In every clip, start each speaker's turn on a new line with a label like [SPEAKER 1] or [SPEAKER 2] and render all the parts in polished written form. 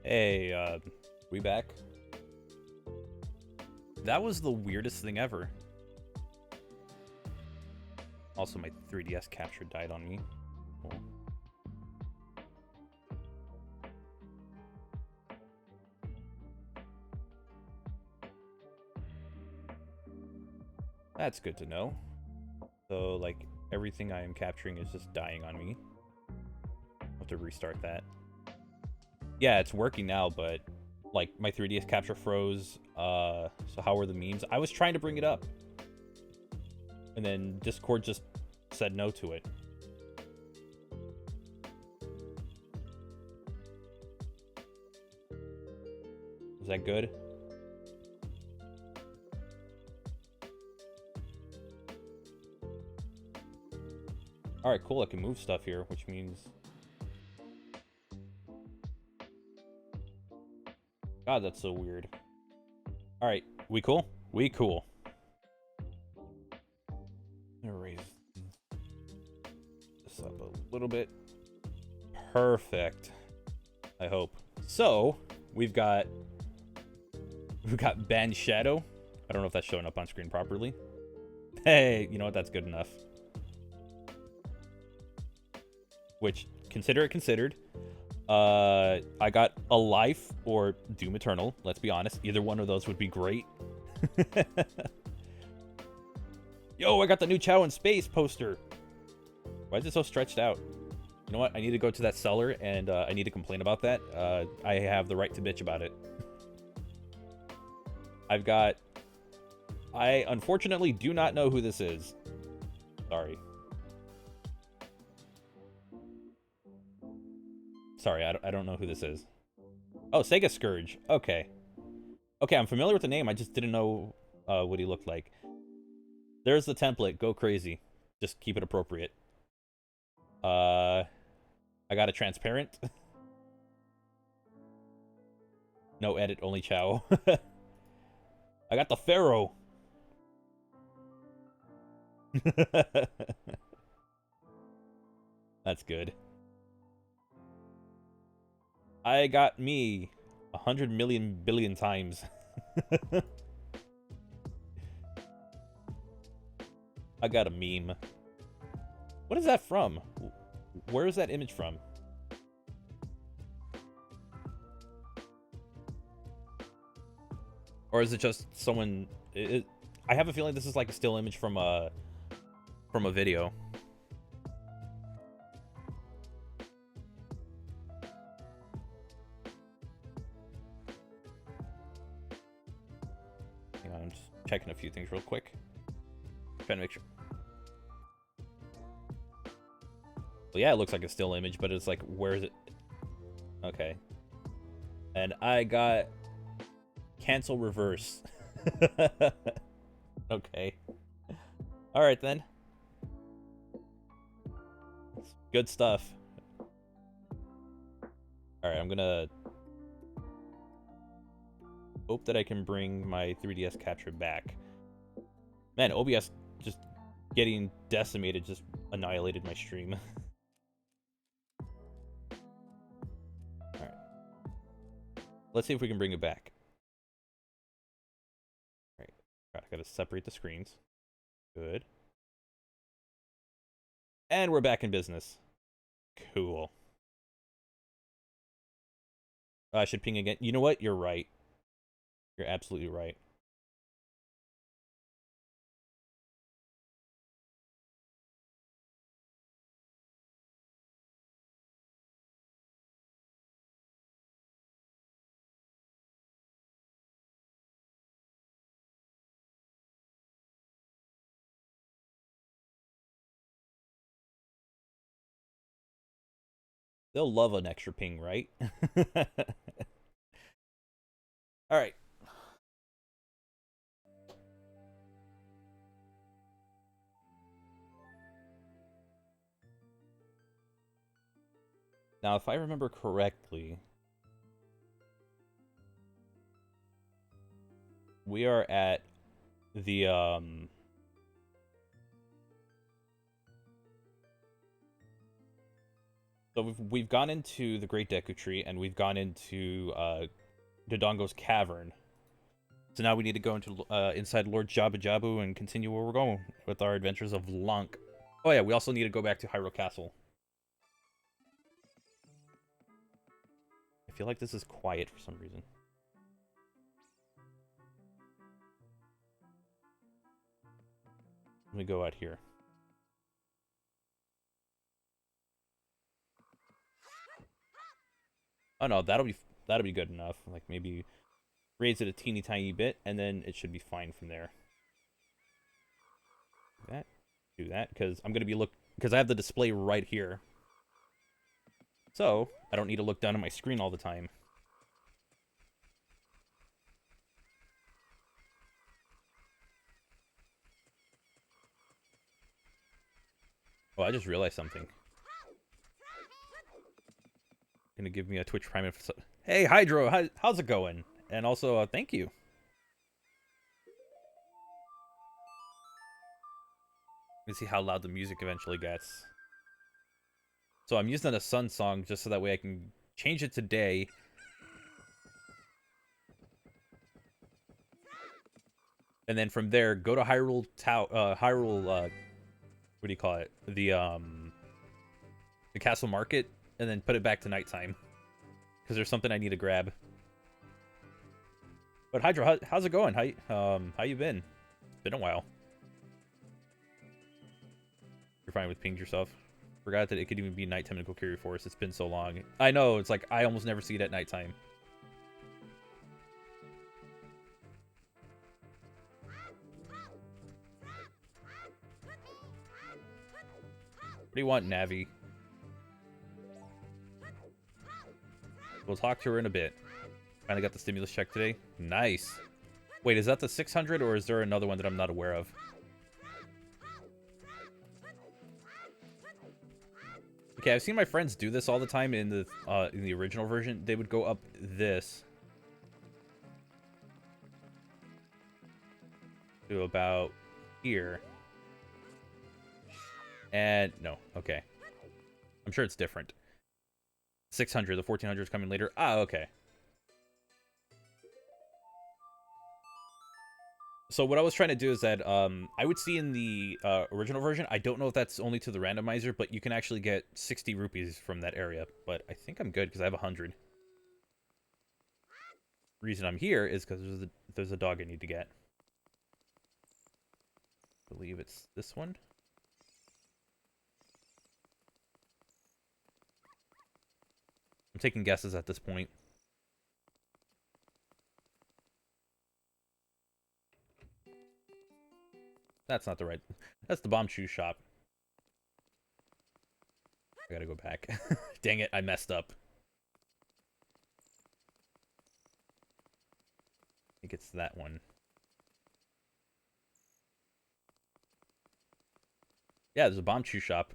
[SPEAKER 1] Hey, we back? That was the weirdest thing ever. Also, my 3DS capture died on me. Cool. That's good to know. So, like, everything I am capturing is just dying on me. I'll have to restart that. Yeah, it's working now, but, like, my 3DS capture froze. So how were the memes? I was trying to bring it up. And then Discord just said no to it. Is that good? Alright, cool. I can move stuff here, which means... God, that's so weird. Alright, we cool? We cool. I'm gonna raise this up a little bit. Perfect. I hope. So, we've got Band Shadow. I don't know if that's showing up on screen properly. Hey, you know what? That's good enough. Which, consider it considered. I got a life or Doom Eternal. Let's be honest. Either one of those would be great. Yo, I got the new Chow in Space poster. Why is it so stretched out? You know what? I need to go to that seller and I need to complain about that. I have the right to bitch about it. I unfortunately do not know who this is. Sorry. Sorry, I don't know who this is. Oh, Sega Scourge. Okay. Okay, I'm familiar with the name. I just didn't know what he looked like. There's the template. Go crazy. Just keep it appropriate. I got a transparent. No edit, only Chow. I got the Pharaoh. That's good. I got me 100 million billion times. I got a meme. What is that from? Where is that image from? Or is it just someone... I have a feeling this is like a still image from a video. Hang on, I'm just checking a few things real quick. Trying to make sure. Well, yeah, it looks like a still image, but it's like, where is it? Okay. And I got cancel reverse. Okay. All right, then. Good stuff. All right, I'm gonna hope that I can bring my 3DS capture back. Man, OBS just getting decimated just annihilated my stream. Alright. Let's see if we can bring it back. Alright. I gotta separate the screens. Good. And we're back in business. Cool. I should ping again. You know what? You're right. You're absolutely right. They'll love an extra ping, right? Alright. Now, if I remember correctly, we are at the, So we've gone into the Great Deku Tree, and we've gone into Dodongo's Cavern. So now we need to go into inside Lord Jabu Jabu and continue where we're going with our adventures of Lunk. Oh yeah, we also need to go back to Hyrule Castle. I feel like this is quiet for some reason. Let me go out here. Oh no, that'll be good enough. Like maybe raise it a teeny tiny bit, and then it should be fine from there. Do that, because I'm gonna be because I have the display right here, so I don't need to look down at my screen all the time. Oh, I just realized something. Gonna give me a Twitch Prime. Hey, Hydro, how's it going? And also, thank you. Let's see how loud the music eventually gets. So I'm using a Sun song just so that way I can change it to day. And then from there, go to Hyrule what do you call it? The Castle Market, and then put it back to nighttime. Because there's something I need to grab. But Hydro, how's it going? How you been? It's been a while. You're fine with pinged yourself? Forgot that it could even be nighttime in Kokiri Forest. It's been so long. I know, it's like I almost never see it at nighttime. What do you want, Navi? We'll talk to her in a bit. Finally got the stimulus check today. Nice. Wait, is that the 600 or is there another one that I'm not aware of? Okay, I've seen my friends do this all the time in the original version. They would go up this to about here. And no, okay. I'm sure it's different. 600, the 1400 is coming later. Ah, okay. So what I was trying to do is that I would see in the original version, I don't know if that's only to the randomizer, but you can actually get 60 rupees from that area. But I think I'm good because I have 100. Reason I'm here is because there's a dog I need to get. I believe it's this one. I'm taking guesses at this point. That's not the right... That's the bomb shoe shop. I gotta go back. Dang it, I messed up. I think it's that one. Yeah, there's a bomb shoe shop.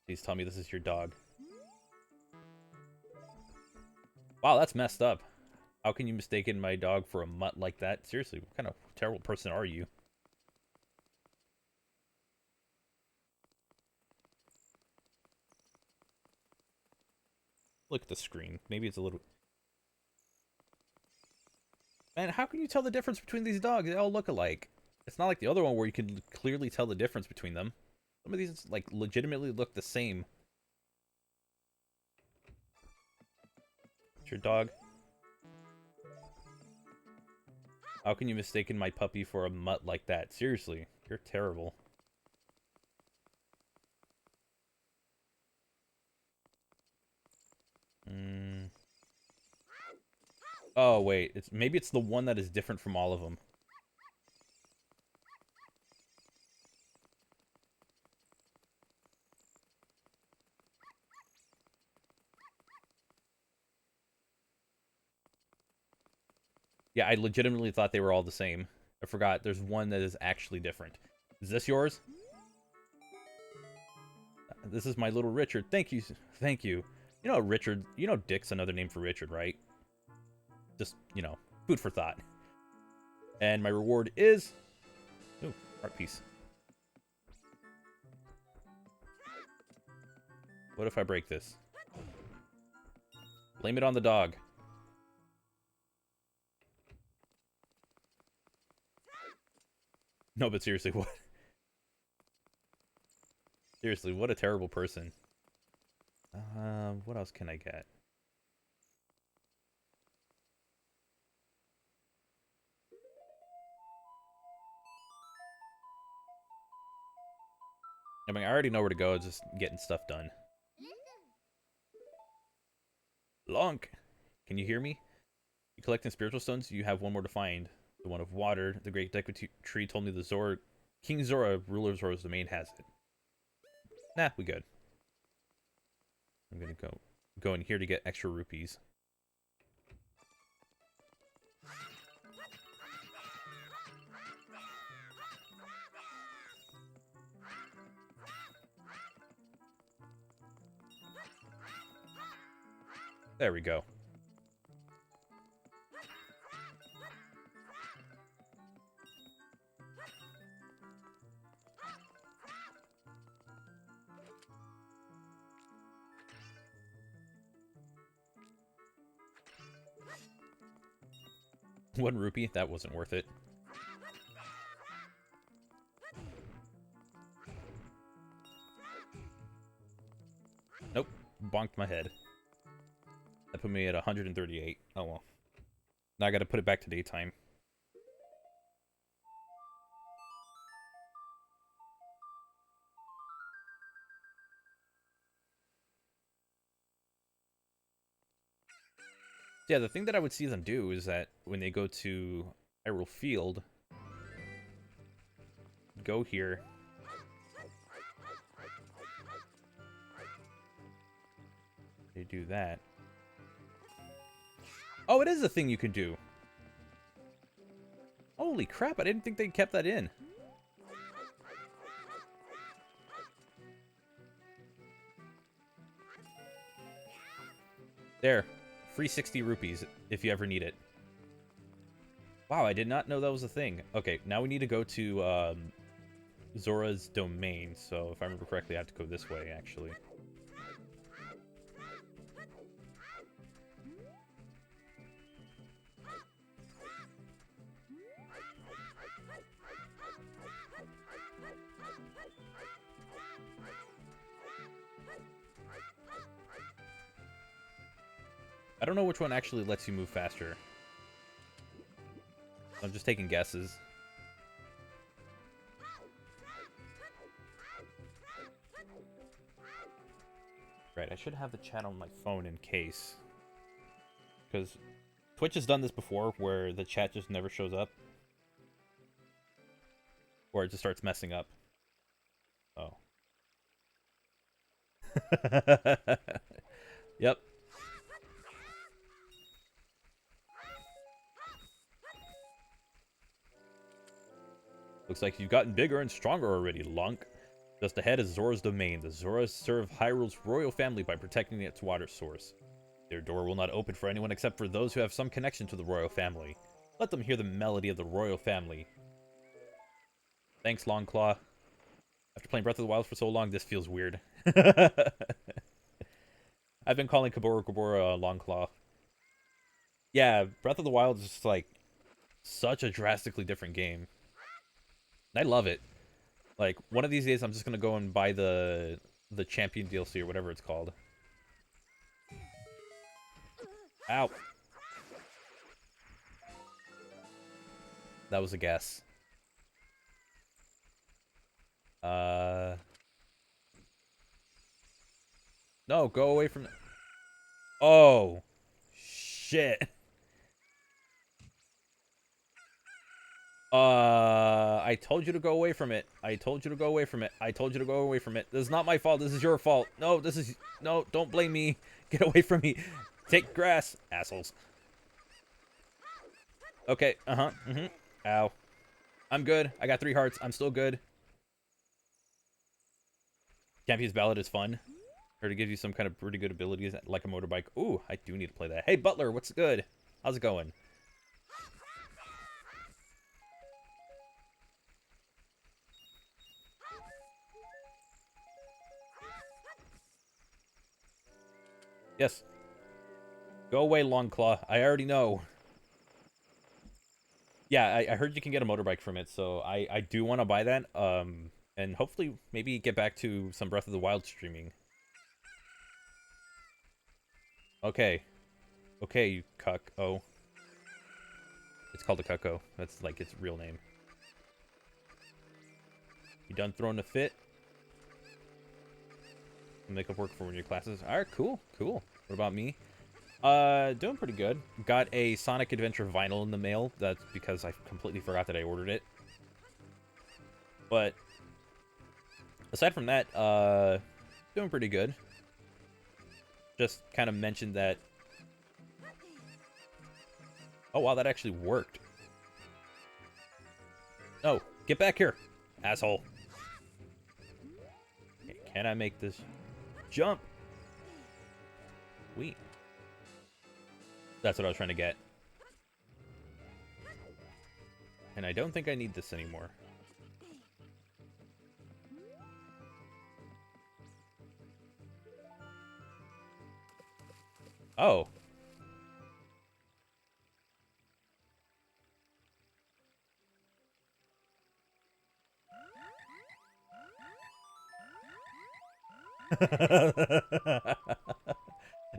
[SPEAKER 1] Please tell me this is your dog. Wow, that's messed up. How can you mistaken my dog for a mutt like that? Seriously, what kind of terrible person are you? Look at the screen. Maybe it's a little... Man, how can you tell the difference between these dogs? They all look alike. It's not like the other one where you can clearly tell the difference between them. Some of these, like, legitimately look the same. It's your dog. How can you mistaken my puppy for a mutt like that? Seriously, you're terrible. Oh, wait. Maybe it's the one that is different from all of them. Yeah, I legitimately thought they were all the same. I forgot. There's one that is actually different. Is this yours? This is my little Richard. Thank you. Thank you. You know, Richard, you know Dick's another name for Richard, right? Just, you know, food for thought. And my reward is... Ooh, art piece. What if I break this? Blame it on the dog. No, but seriously, what? Seriously, what a terrible person. What else can I get? I mean, I already know where to go, just getting stuff done. Lonk! Can you hear me? You collecting spiritual stones? You have one more to find. The one of water. The great Deku tree told me the King Zora, ruler of Zora's domain, has it. Nah, we good. I'm gonna go in here to get extra rupees. There we go. One rupee? That wasn't worth it. Nope. Bonked my head. That put me at 138. Oh well. Now I gotta put it back to daytime. Yeah, the thing that I would see them do is that when they go to Hyrule Field, go here. They do that. Oh, it is a thing you can do. Holy crap, I didn't think they kept that in. There. Free 60 rupees if you ever need it. Wow, I did not know that was a thing. Okay, now we need to go to Zora's domain. So if I remember correctly, I have to go this way, actually. I don't know which one actually lets you move faster. I'm just taking guesses. Right, I should have the chat on my phone in case. Because Twitch has done this before where the chat just never shows up. Or it just starts messing up. Oh. Yep. Looks like you've gotten bigger and stronger already, Lunk. Just ahead is Zora's domain. The Zoras serve Hyrule's royal family by protecting its water source. Their door will not open for anyone except for those who have some connection to the royal family. Let them hear the melody of the royal family. Thanks, Longclaw. After playing Breath of the Wild for so long, this feels weird. I've been calling Kabura Kabura Longclaw. Yeah, Breath of the Wild is just like such a drastically different game. I love it. Like, one of these days I'm just gonna go and buy the Champion DLC or whatever it's called. Ow. That was a guess. No, go away from... Oh. Shit. I told you to go away from it. I told you to go away from it. I told you to go away from it. This is not my fault. This is your fault. No, this is... No, don't blame me. Get away from me. Take grass, assholes. Okay, Ow. I'm good. I got 3 hearts. I'm still good. Campy's Ballad is fun. Or to give you some kind of pretty good abilities, like a motorbike. Ooh, I do need to play that. Hey, Butler, what's good? How's it going? Yes. Go away, Longclaw. I already know. Yeah, I heard you can get a motorbike from it, so I do want to buy that. And hopefully maybe get back to some Breath of the Wild streaming. Okay. Okay, you cuck. Oh. It's called a cucko. That's like its real name. You done throwing a fit? Make up work for one of your classes. Alright, cool, cool. What about me? Doing pretty good. Got a Sonic Adventure vinyl in the mail. That's because I completely forgot that I ordered it. But aside from that, doing pretty good. Just kind of mentioned that. Oh wow, that actually worked. No, get back here, asshole. Okay, can I make this jump? Sweet. That's what I was trying to get. And I don't think I need this anymore. Oh.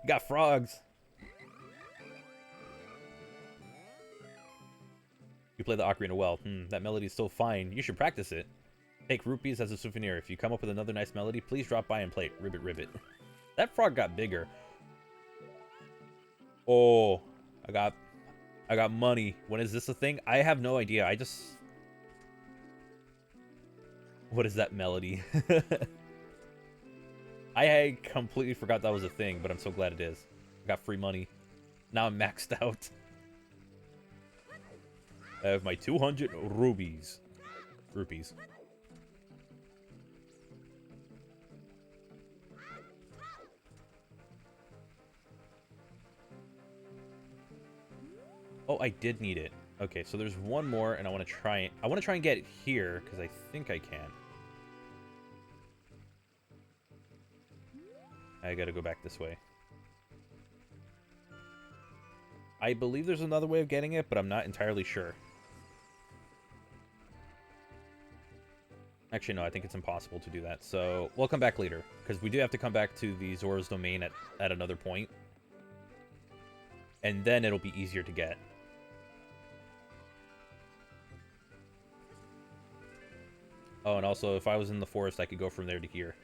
[SPEAKER 1] Got frogs. You play the ocarina well. That melody's so fine. You should practice it. Take rupees as a souvenir. If you come up with another nice melody, please drop by and play it. Ribbit, ribbit. That frog got bigger. Oh, I got money. When is this a thing? I have no idea. What is that melody? I completely forgot that was a thing, but I'm so glad it is. I got free money. Now I'm maxed out. I have my 200 rupees. Oh, I did need it. Okay, so there's one more, and I want to try and get it here because I think I can. I gotta go back this way. I believe there's another way of getting it, but I'm not entirely sure. Actually, no, I think it's impossible to do that. So we'll come back later, because we do have to come back to the Zora's Domain at another point. And then it'll be easier to get. Oh, and also, if I was in the forest, I could go from there to here.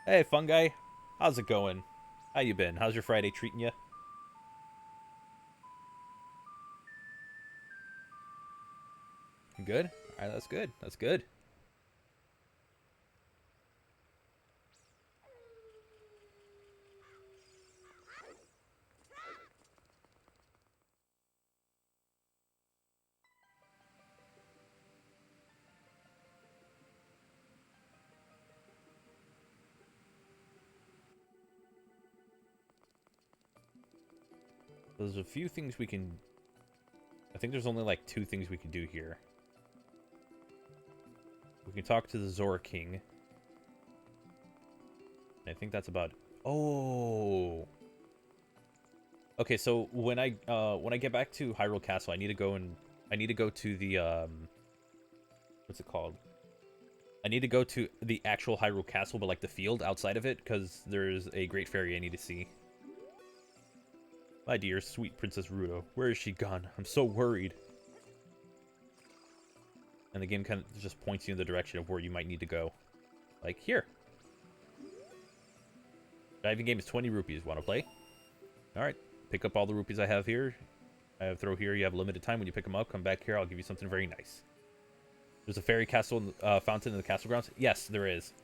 [SPEAKER 1] Hey, fungi. How's it going? How you been? How's your Friday treating you? Good? Alright, that's good. That's good. There's a few things we can... I think there's only like 2 things we can do here. We can talk to the Zora King. I think that's about... Oh! Okay, so when I get back to Hyrule Castle, I need to go to the what's it called? I need to go to the actual Hyrule Castle, but like the field outside of it, because there's a great fairy I need to see. My dear, sweet Princess Ruto, where is she gone? I'm so worried. And the game kind of just points you in the direction of where you might need to go. Like, here. Diving game is 20 rupees. Want to play? Alright. Pick up all the rupees I have here. I have throw here. You have limited time. When you pick them up, come back here. I'll give you something very nice. There's a fairy castle fountain in the castle grounds. Yes, there is.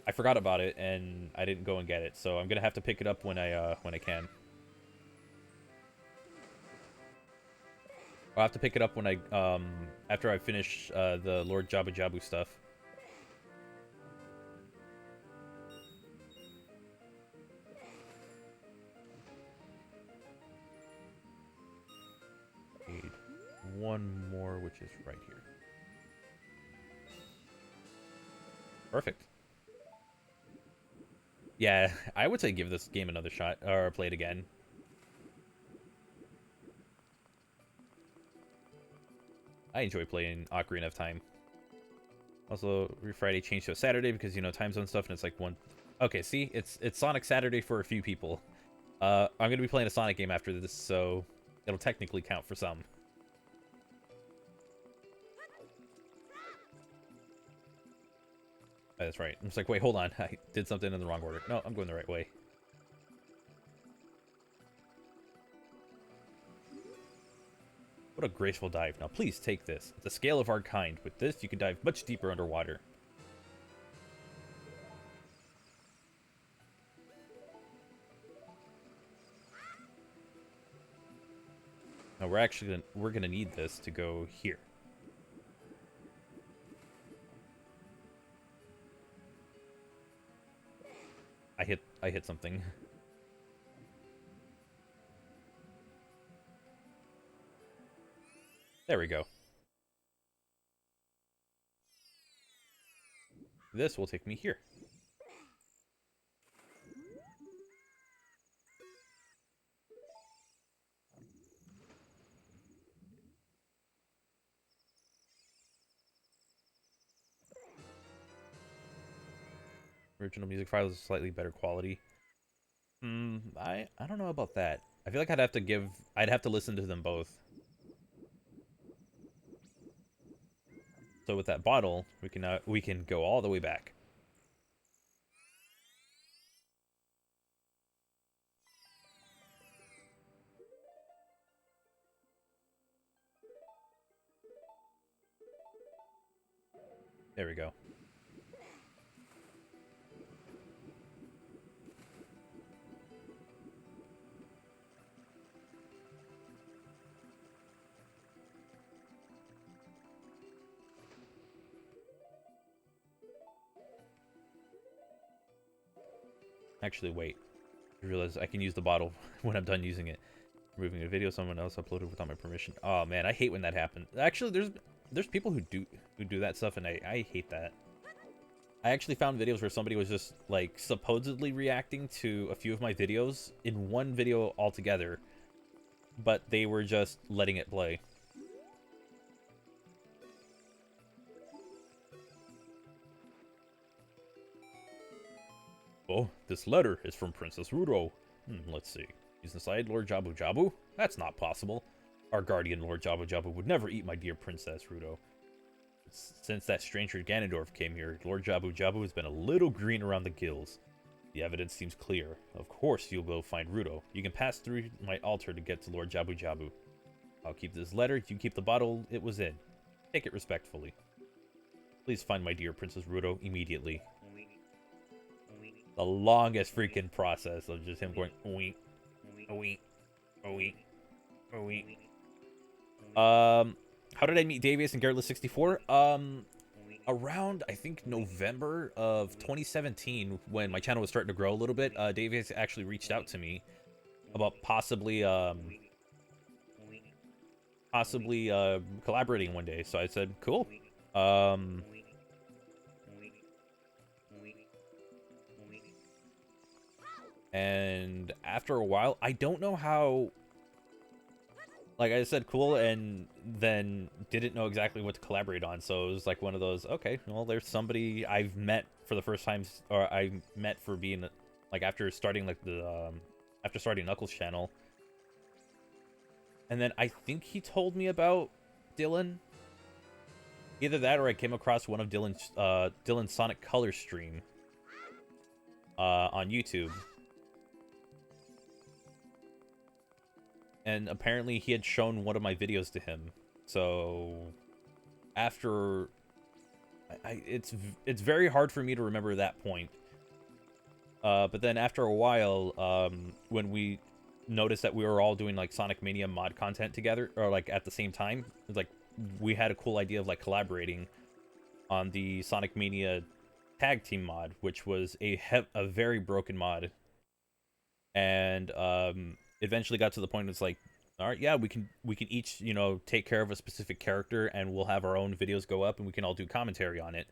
[SPEAKER 1] I forgot about it, and I didn't go and get it. So I'm going to have to pick it up when I can. I'll have to pick it up when I, after I finish, the Lord Jabba Jabu stuff. Need one more, which is right here. Perfect. Yeah, I would say give this game another shot, or play it again. I enjoy playing Ocarina of Time. Also, Friday changed to a Saturday because, you know, time zone stuff, and it's like one... Okay, see? It's Sonic Saturday for a few people. I'm going to be playing a Sonic game after this, so it'll technically count for some. That's right. I'm just like, wait, hold on. I did something in the wrong order. No, I'm going the right way. What a graceful dive. Now, please take this. It's a scale of our kind. With this, you can dive much deeper underwater. Now, we're gonna need this to go here. I hit something. There we go. This will take me here. Original music files is slightly better quality. I don't know about that. I feel like I'd have to listen to them both. So with that bottle, we can go all the way back. There we go. Actually, wait. I realize I can use the bottle when I'm done using it. Removing a video someone else uploaded without my permission. Oh man, I hate when that happens. Actually, there's people who do that stuff, and I hate that. I actually found videos where somebody was just like supposedly reacting to a few of my videos in one video altogether, but they were just letting it play. Oh, this letter is from Princess Rudo. Let's see. He's inside Lord Jabu Jabu? That's not possible. Our guardian Lord Jabu Jabu would never eat my dear Princess Rudo. Since that stranger Ganondorf came here, Lord Jabu Jabu has been a little green around the gills. The evidence seems clear. Of course you'll go find Rudo. You can pass through my altar to get to Lord Jabu Jabu. I'll keep this letter. You keep the bottle it was in. Take it respectfully. Please find my dear Princess Rudo immediately. The longest freaking process of just him going oink, oink, oink, oink. How did I meet Davius and Garrett64? Around, I think, November of 2017, when my channel was starting to grow a little bit, Davius actually reached out to me about possibly collaborating one day. So I said, cool. And after a while, I don't know how, like I said, cool, and then didn't know exactly what to collaborate on. So it was like one of those, okay, well, there's somebody I've met for the first time, or I met for being, like, after starting, like, after starting Knuckles' channel. And then I think he told me about Dylan. Either that, or I came across one of Dylan's Sonic Color stream on YouTube. And apparently he had shown one of my videos to him. So after it's very hard for me to remember that point. But then after a while, when we noticed that we were all doing like Sonic Mania mod content together, or like at the same time, like we had a cool idea of like collaborating on the Sonic Mania tag team mod, which was a very broken mod. And eventually got to the point it's like, all right, yeah, we can each, you know, take care of a specific character, and we'll have our own videos go up, and we can all do commentary on it.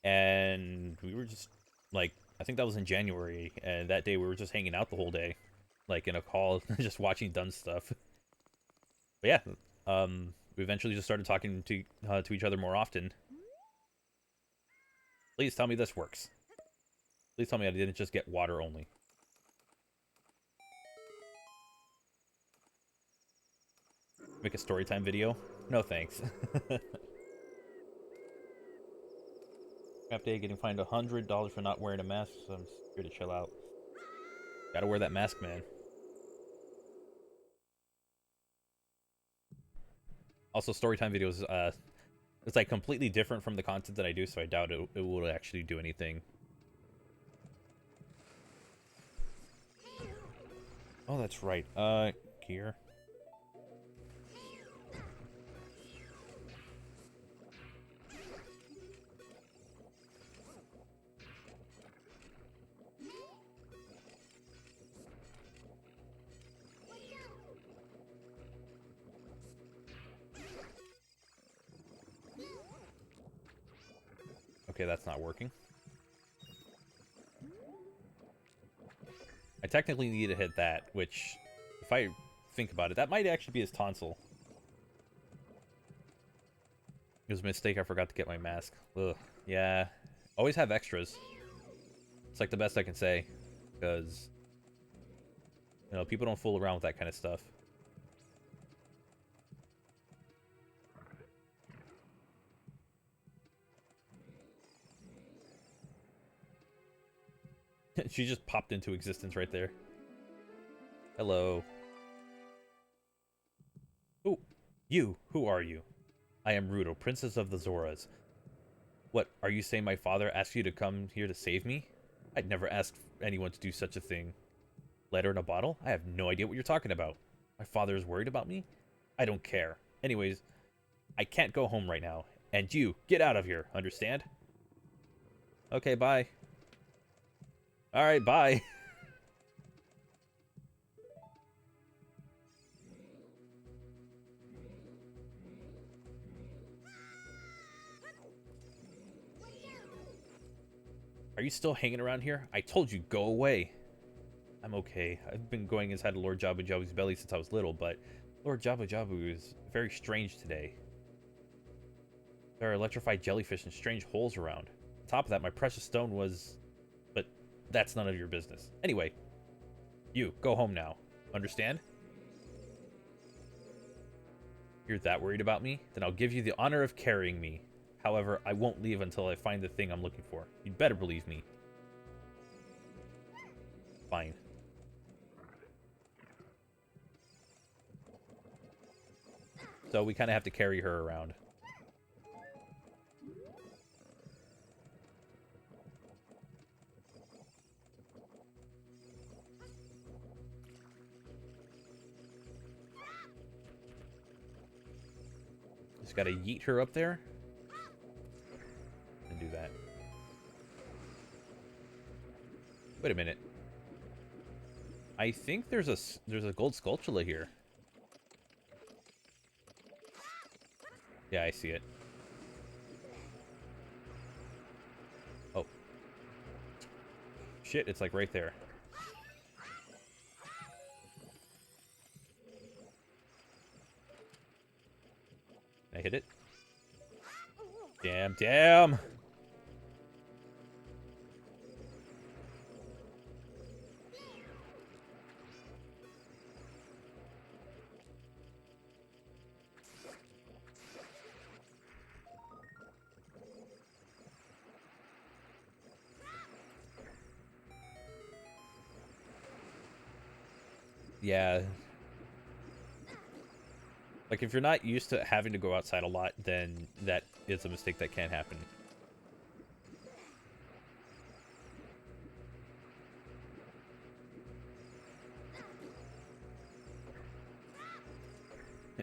[SPEAKER 1] And we were just, like, I think that was in January, and that day we were just hanging out the whole day, like, in a call, just watching done stuff. But yeah, we eventually just started talking to each other more often. Please tell me this works. Please tell me I didn't just get water only. Make a storytime video? No thanks. After getting fined $100 for not wearing a mask, so I'm here to chill out. Gotta wear that mask, man. Also, storytime videos, it's like completely different from the content that I do, so I doubt it will actually do anything. Oh, that's right. Gear. Okay, that's not working. I technically need to hit that, which, if I think about it, that might actually be his tonsil. It was a mistake, I forgot to get my mask. Ugh. Yeah. Always have extras. It's like the best I can say. Because, you know, people don't fool around with that kind of stuff. She just popped into existence right there. Hello. Ooh, you. Who are you? I am Ruto, Princess of the Zoras. What, are you saying my father asked you to come here to save me? I'd never ask anyone to do such a thing. Letter in a bottle? I have no idea what you're talking about. My father is worried about me? I don't care. Anyways, I can't go home right now. And you, get out of here, understand? Okay, bye. Alright, bye. Are you still hanging around here? I told you, go away. I'm okay. I've been going inside Lord Jabu Jabu's belly since I was little, but Lord Jabu Jabu is very strange today. There are electrified jellyfish and strange holes around. On top of that, my precious stone was... But that's none of your business. Anyway, you, go home now. Understand? You're that worried about me? Then I'll give you the honor of carrying me. However, I won't leave until I find the thing I'm looking for. You'd better believe me. Fine. So we kind of have to carry her around. Just gotta yeet her up there. And do that. Wait a minute. I think there's a gold sculptula here. Yeah, I see it. Oh. Shit, it's like right there. Can I hit it? Damn, damn! Yeah. Like, if you're not used to having to go outside a lot, then that is a mistake that can happen.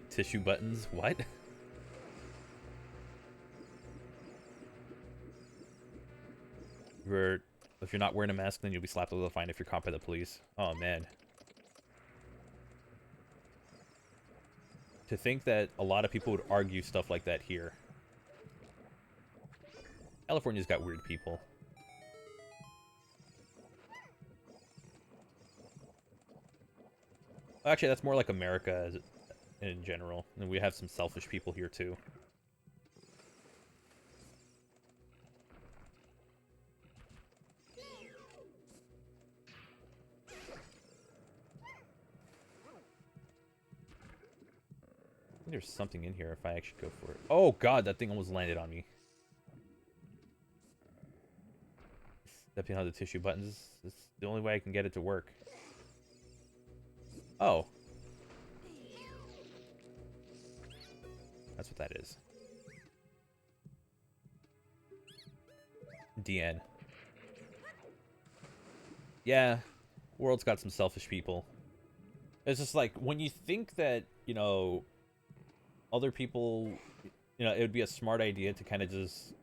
[SPEAKER 1] Tissue buttons? What? If you're not wearing a mask, then you'll be slapped with a fine if you're caught by the police. Oh, man. To think that a lot of people would argue stuff like that here. California's got weird people. Actually, that's more like America in general. And we have some selfish people here, too. I think there's something in here if I actually go for it. Oh, God, that thing almost landed on me. Stepping on the tissue buttons. It's the only way I can get it to work. Oh. That's what that is. DN. Yeah. World's got some selfish people. It's just like, when you think that, you know, other people, you know, it would be a smart idea to kind of just,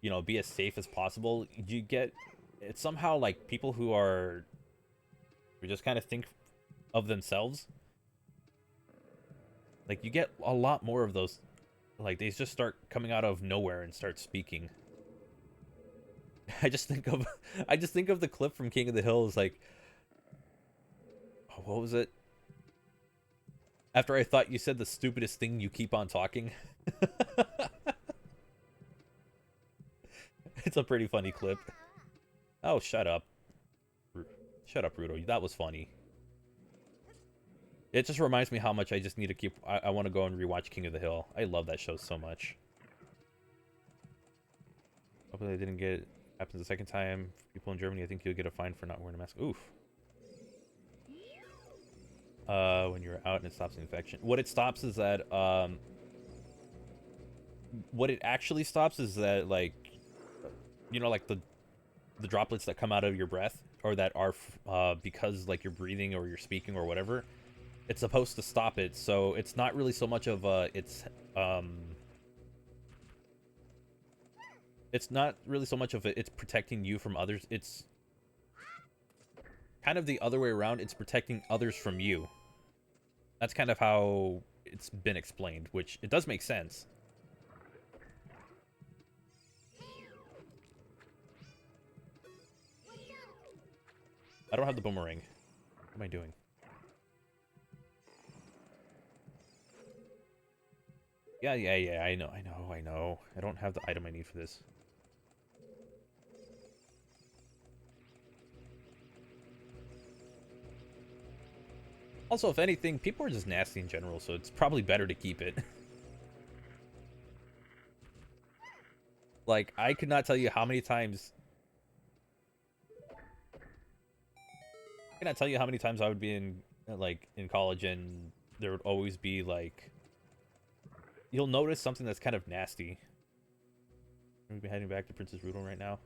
[SPEAKER 1] you know, be as safe as possible. You get, it's somehow like people who just kind of think of themselves. Like, you get a lot more of those. Like, they just start coming out of nowhere and start speaking. I just think of the clip from King of the Hill. Is like, oh, what was it? After I thought you said the stupidest thing, you keep on talking. It's a pretty funny clip. Oh, shut up. Shut up, Rudo. That was funny. It just reminds me how much I just need to keep... I want to go and rewatch King of the Hill. I love that show so much. Hopefully I didn't get... It happens the second time. People in Germany, I think you'll get a fine for not wearing a mask. Oof. When you're out and it stops an infection. What it stops is that, what it actually stops is that, like, you know, like the droplets that come out of your breath, or that are, because, like, you're breathing or you're speaking or whatever, it's supposed to stop it. So it's not really so much of it's not really so much of it's protecting you from others. It's kind of the other way around. It's protecting others from you. That's kind of how it's been explained, which it does make sense. I don't have the boomerang. What am I doing? Yeah, I know. I don't have the item I need for this. Also, if anything, people are just nasty in general, so it's probably better to keep it. Like, I could not tell you how many times... I cannot tell you how many times I would be in college, and there would always be, like... You'll notice something that's kind of nasty. We'll be heading back to Princess Rudel right now.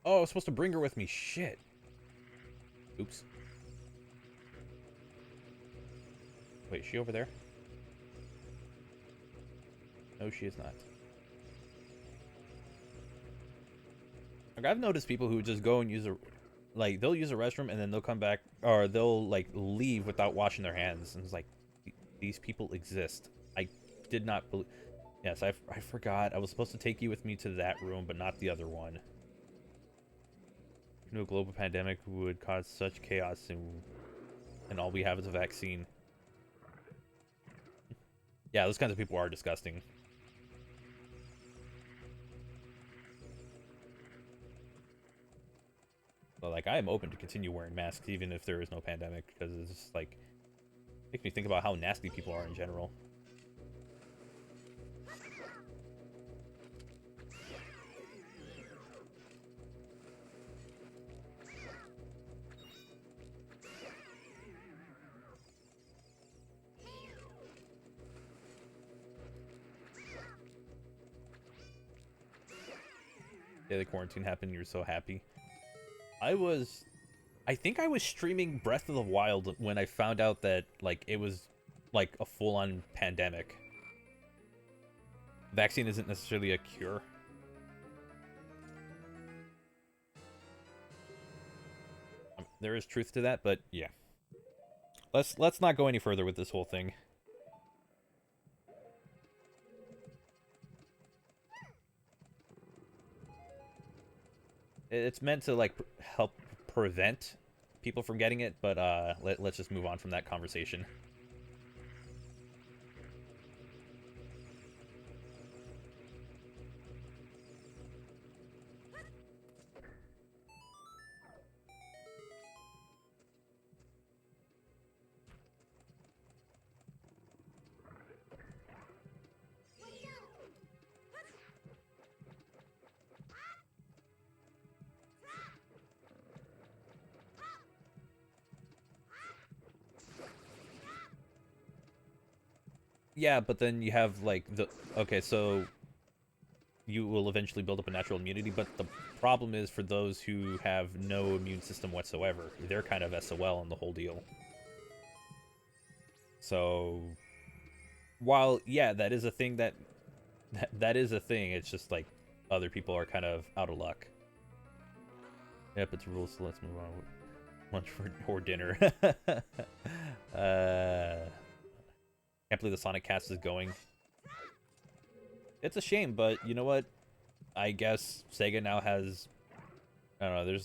[SPEAKER 1] Oh, I was supposed to bring her with me. Shit. Oops. Wait, is she over there? No, she is not. Like, I've noticed people who just go and use a... Like, they'll use a restroom and then they'll come back... Or they'll, like, leave without washing their hands. And it's like, these people exist. I did not believe... Yes, I forgot. I was supposed to take you with me to that room, but not the other one. You know, a global pandemic would cause such chaos, and all we have is a vaccine. Yeah, those kinds of people are disgusting. But, like, I am open to continue wearing masks even if there is no pandemic, because it's just, like, makes me think about how nasty people are in general. Yeah, the quarantine happened, you're so happy. I think I was streaming Breath of the Wild when I found out that, like, it was, like, a full-on pandemic. Vaccine isn't necessarily a cure. There is truth to that, but yeah. Let's not go any further with this whole thing. It's meant to like help prevent people from getting it, but let's just move on from that conversation. Yeah, but then you have like the okay, so you will eventually build up a natural immunity, but the problem is for those who have no immune system whatsoever, they're kind of SOL in the whole deal. So while yeah, that is a thing that is a thing, it's just like other people are kind of out of luck. Yep, it's rules, so let's move on. Lunch or dinner. Can't believe the Sonic cast is going. It's a shame, but you know what? I guess Sega now has, I don't know,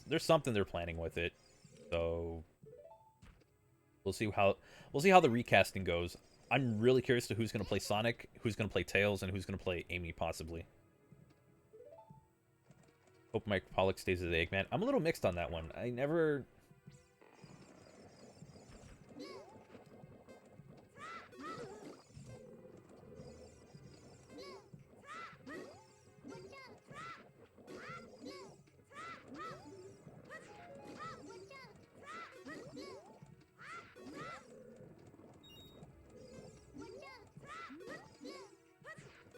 [SPEAKER 1] there's something they're planning with it. So we'll see how the recasting goes. I'm really curious to who's going to play Sonic, who's going to play Tails, and who's going to play Amy possibly. Hope Mike Pollock stays as Eggman. I'm a little mixed on that one. I never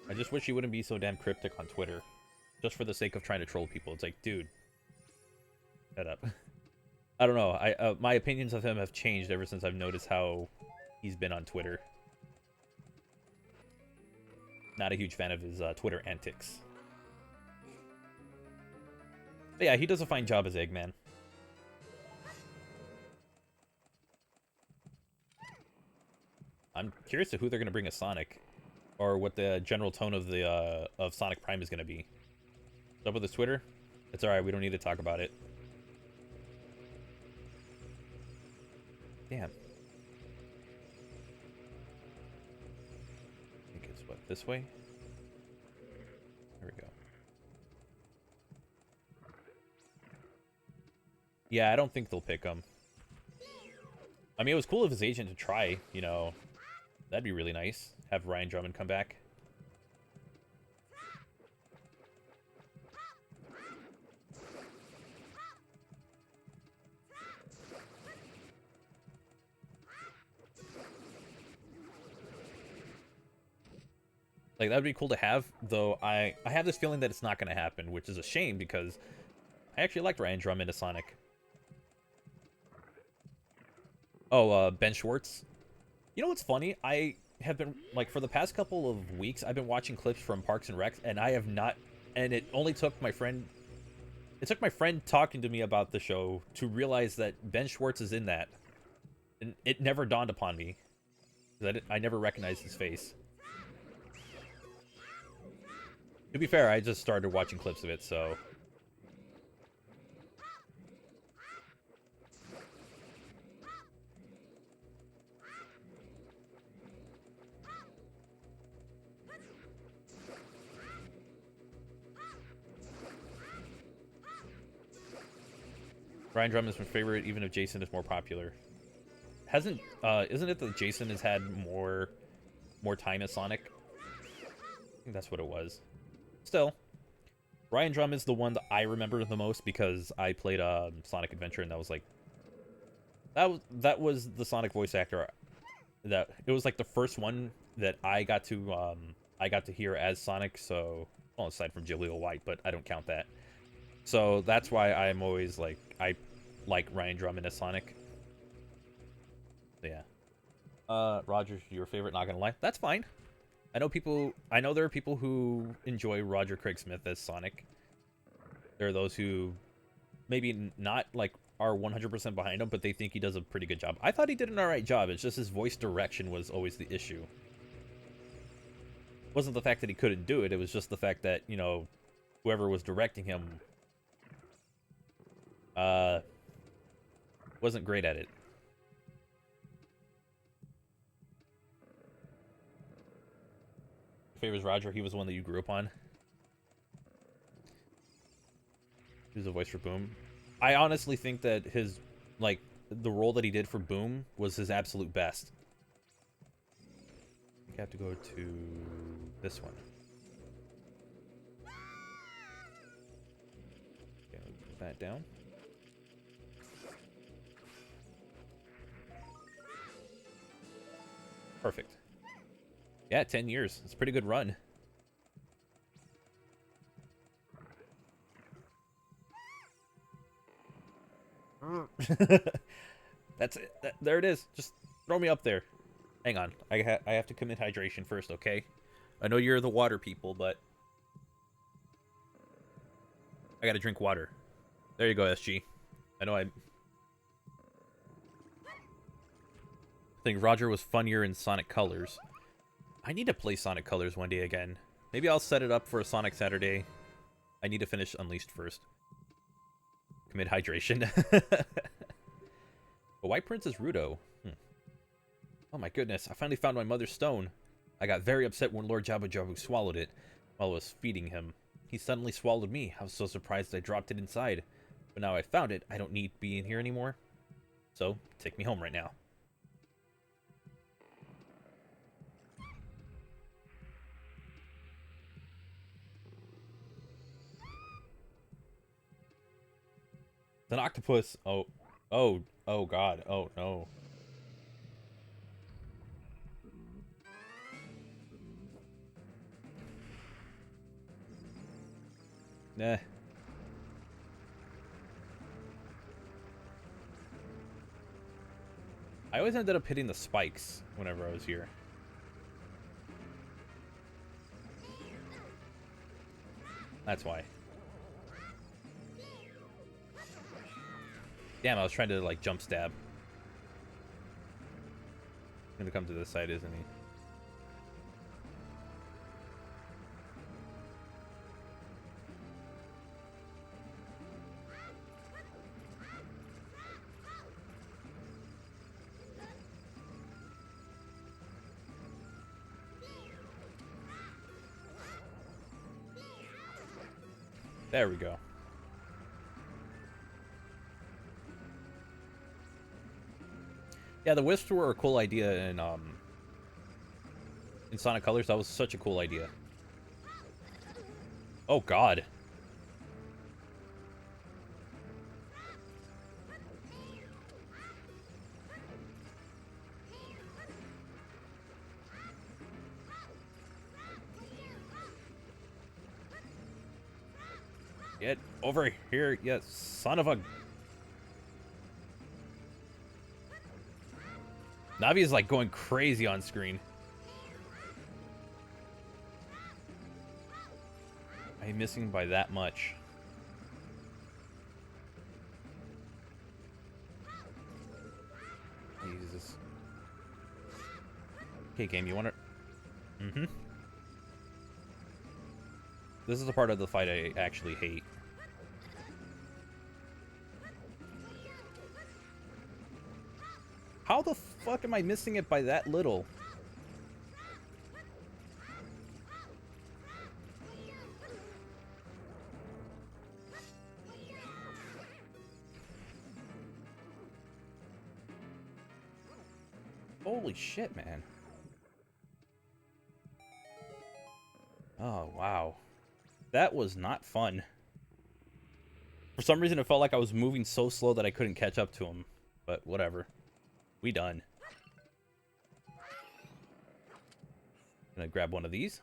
[SPEAKER 1] I just wish he wouldn't be so damn cryptic on Twitter. Just for the sake of trying to troll people. It's like, dude, shut up. I don't know. My opinions of him have changed ever since I've noticed how he's been on Twitter. Not a huge fan of his Twitter antics. But yeah, he does a fine job as Eggman. I'm curious to who they're going to bring as Sonic. Or what the general tone of the of Sonic Prime is going to be. What's up with his Twitter? It's alright, we don't need to talk about it. Damn. I think it's what, this way? There we go. Yeah, I don't think they'll pick him. I mean, it was cool of his agent to try, you know. That'd be really nice. Have Ryan Drummond come back. Like, that would be cool to have, though I have this feeling that it's not going to happen, which is a shame because I actually liked Ryan Drummond as Sonic. Oh, Ben Schwartz. You know what's funny? I have been, like, for the past couple of weeks, I've been watching clips from Parks and Rec, and I have not, and it only took my friend, talking to me about the show to realize that Ben Schwartz is in that. And it never dawned upon me. That I never recognized his face. To be fair, I just started watching clips of it, so... Ryan Drummond is my favorite, even if Jason is more popular. Isn't it that Jason has had more time as Sonic? I think that's what it was. Still, Ryan Drummond is the one that I remember the most because I played Sonic Adventure, and that was like that was the Sonic voice actor that it was like the first one that I got to hear as Sonic. So, well, aside from Jaleel White, but I don't count that. So that's why I'm always like I like Ryan Drummond as Sonic. So, yeah. Roger's your favorite, not gonna lie. That's fine. I know there are people who enjoy Roger Craig Smith as Sonic. There are those who maybe not like are 100% behind him, but they think he does a pretty good job. I thought he did an alright job. It's just his voice direction was always the issue. It wasn't the fact that he couldn't do it. It was just the fact that, you know, whoever was directing him wasn't great at it. Favors Roger. He was the one that you grew up on. He was the voice for Boom. I honestly think that his, like, the role that he did for Boom was his absolute best. I have to go to this one. Okay, put that down. Perfect. Yeah, 10 years. It's a pretty good run. That's it. There it is. Just throw me up there. Hang on. I have to commit hydration first, okay? I know you're the water people, but I gotta drink water. There you go, SG. I know I think Roger was funnier in Sonic Colors. I need to play Sonic Colors one day again. Maybe I'll set it up for a Sonic Saturday. I need to finish Unleashed first. Commit hydration. A White Princess Rudo. Oh my goodness, I finally found my mother's stone. I got very upset when Lord Jabu Jabu swallowed it while I was feeding him. He suddenly swallowed me. I was so surprised I dropped it inside. But now I found it, I don't need to be in here anymore. So, take me home right now. It's an octopus. Oh god. Oh no. Nah. I always ended up hitting the spikes whenever I was here. That's why. Damn, I was trying to, like, jump stab. He's gonna come to this side, isn't he? There we go. Yeah, the wisps were a cool idea in Sonic Colors. That was such a cool idea. Oh god. Get over here, you son of a... Navi is like going crazy on screen. I'm missing by that much. Jesus. Okay, game, you want to... Mm-hmm. This is the part of the fight I actually hate. How the fuck am I missing it by that little? Holy shit, man. Oh, wow. That was not fun. For some reason, it felt like I was moving so slow that I couldn't catch up to him. But whatever. We done. Gonna grab one of these.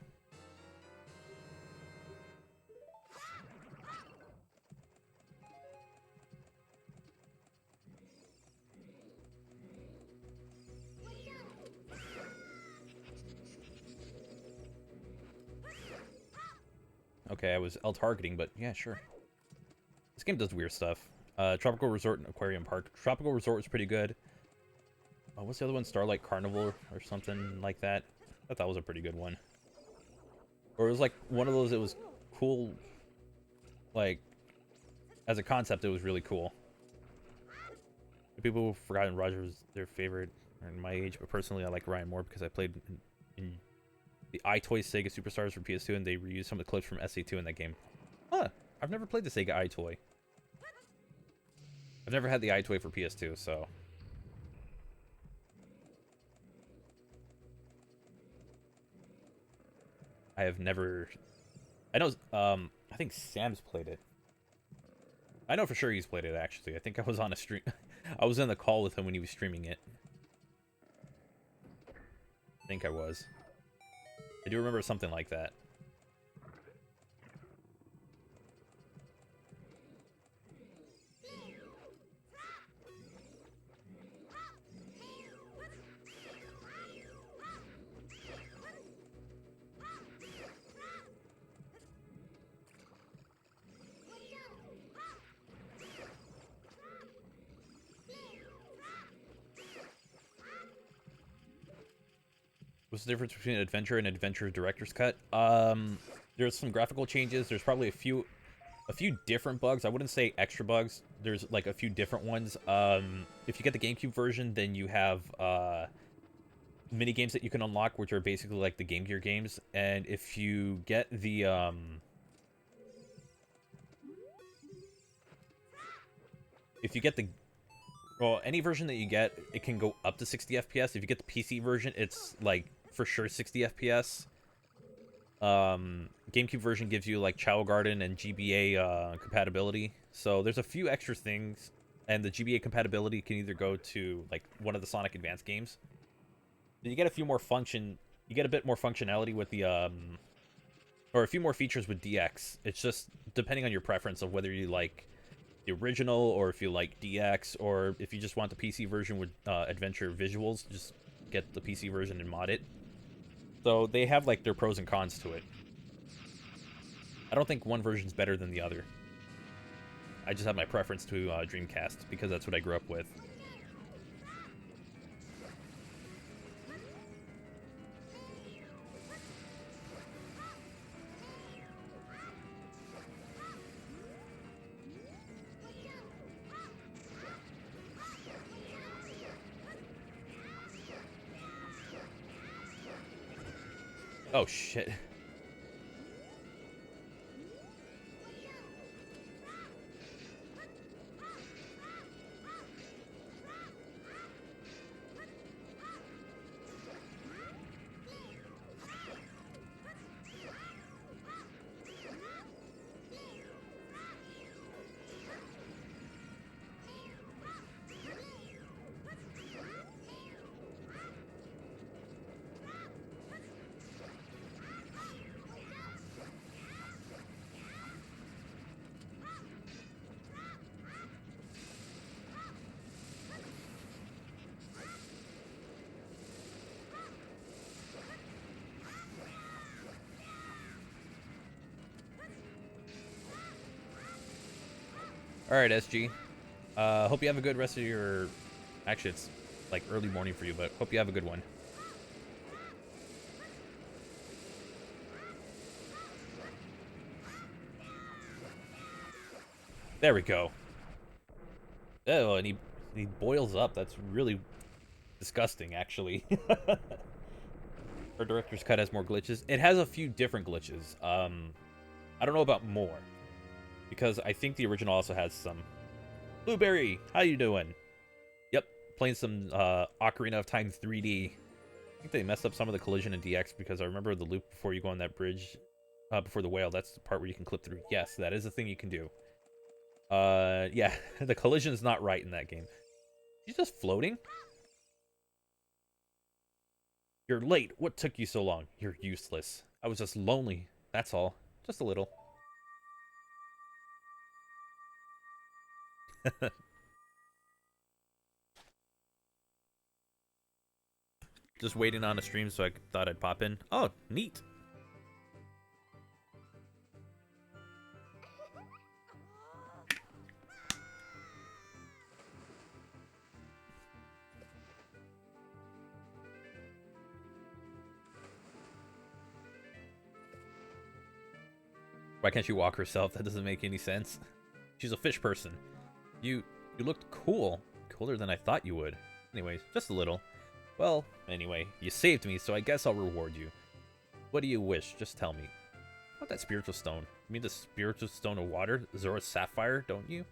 [SPEAKER 1] Okay, I was L-targeting, but yeah, sure. This game does weird stuff. Tropical Resort and Aquarium Park. Tropical Resort was pretty good. Oh, what's the other one? Starlight Carnival or something like that. I thought that was a pretty good one. Or it was like one of those, it was cool, like, as a concept, it was really cool. People have forgotten Roger was their favorite in my age, but personally I like Ryan more because I played in the iToy Sega Superstars for PS2 and they reused some of the clips from SA2 in that game. Huh, I've never played the Sega iToy. I've never had the iToy for PS2, so... I have never... I know, I think Sam's played it. I know for sure he's played it, actually. I think I was on a stream... I was in the call with him when he was streaming it. I think I was. I do remember something like that. What's the difference between Adventure and Adventure Director's Cut? There's some graphical changes. There's probably a few different bugs. I wouldn't say extra bugs. There's like a few different ones. If you get the GameCube version, then you have mini games that you can unlock, which are basically like the Game Gear games. And if you get the well, any version that you get, it can go up to 60 FPS. If you get the PC version, it's like for sure 60 FPS. GameCube version gives you like Chow Garden and GBA compatibility. So there's a few extra things, and the GBA compatibility can either go to like one of the Sonic Advance games. Then you get a few more you get a bit more functionality with the or a few more features with DX. It's just depending on your preference of whether you like the original or if you like DX, or if you just want the PC version with adventure visuals, just get the PC version and mod it. So they have like their pros and cons to it. I don't think one version's better than the other. I just have my preference to Dreamcast because that's what I grew up with. Oh shit. Alright, SG. Hope you have a good rest of your... Actually, it's like early morning for you, but hope you have a good one. There we go. Oh, and he boils up. That's really disgusting, actually. Our director's cut has more glitches. It has a few different glitches. I don't know about more, because I think the original also has some. Blueberry, how you doing? Yep, playing some Ocarina of Time 3D. I think they messed up some of the collision in DX because I remember the loop before you go on that bridge, before the whale. That's the part where you can clip through. Yes, that is a thing you can do. Yeah, the collision's not right in that game. He's just floating? You're late. What took you so long? You're useless. I was just lonely. That's all. Just a little. Just waiting on a stream, so I thought I'd pop in. Oh, neat. Why can't she walk herself? That doesn't make any sense. She's a fish person. You looked cool. Cooler than I thought you would. Anyways, just a little. Well, anyway, you saved me, so I guess I'll reward you. What do you wish? Just tell me. What that spiritual stone? You mean the spiritual stone of water? Zora's sapphire, don't you?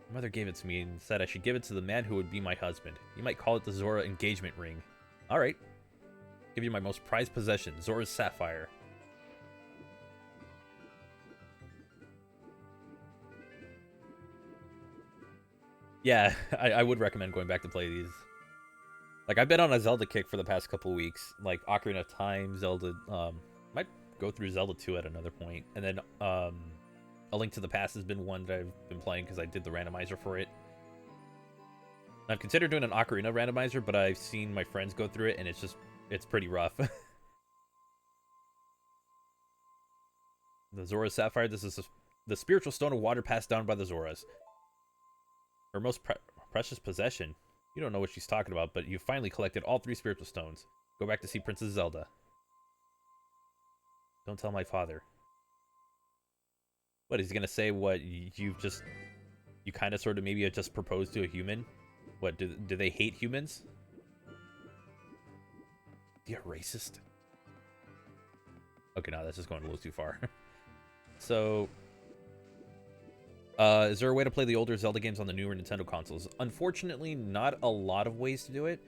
[SPEAKER 1] My mother gave it to me and said I should give it to the man who would be my husband. You might call it the Zora engagement ring. Alright. Give you my most prized possession, Zora's sapphire. Yeah, I would recommend going back to play these. Like, I've been on a Zelda kick for the past couple weeks. Like, Ocarina of Time, Zelda, might go through Zelda 2 at another point. And then, A Link to the Past has been one that I've been playing because I did the randomizer for it. I've considered doing an Ocarina randomizer, but I've seen my friends go through it, and it's pretty rough. The Zora Sapphire, this is the spiritual stone of water passed down by the Zoras. Her most precious possession. You don't know what she's talking about, but you've finally collected all 3 spiritual stones. Go back to see Princess Zelda. Don't tell my father. What, is he gonna say what, you kind of sort of maybe just proposed to a human? What, do they hate humans? You're racist. Okay, no, that's just going a little too far. So, is there a way to play the older Zelda games on the newer Nintendo consoles? Unfortunately, not a lot of ways to do it.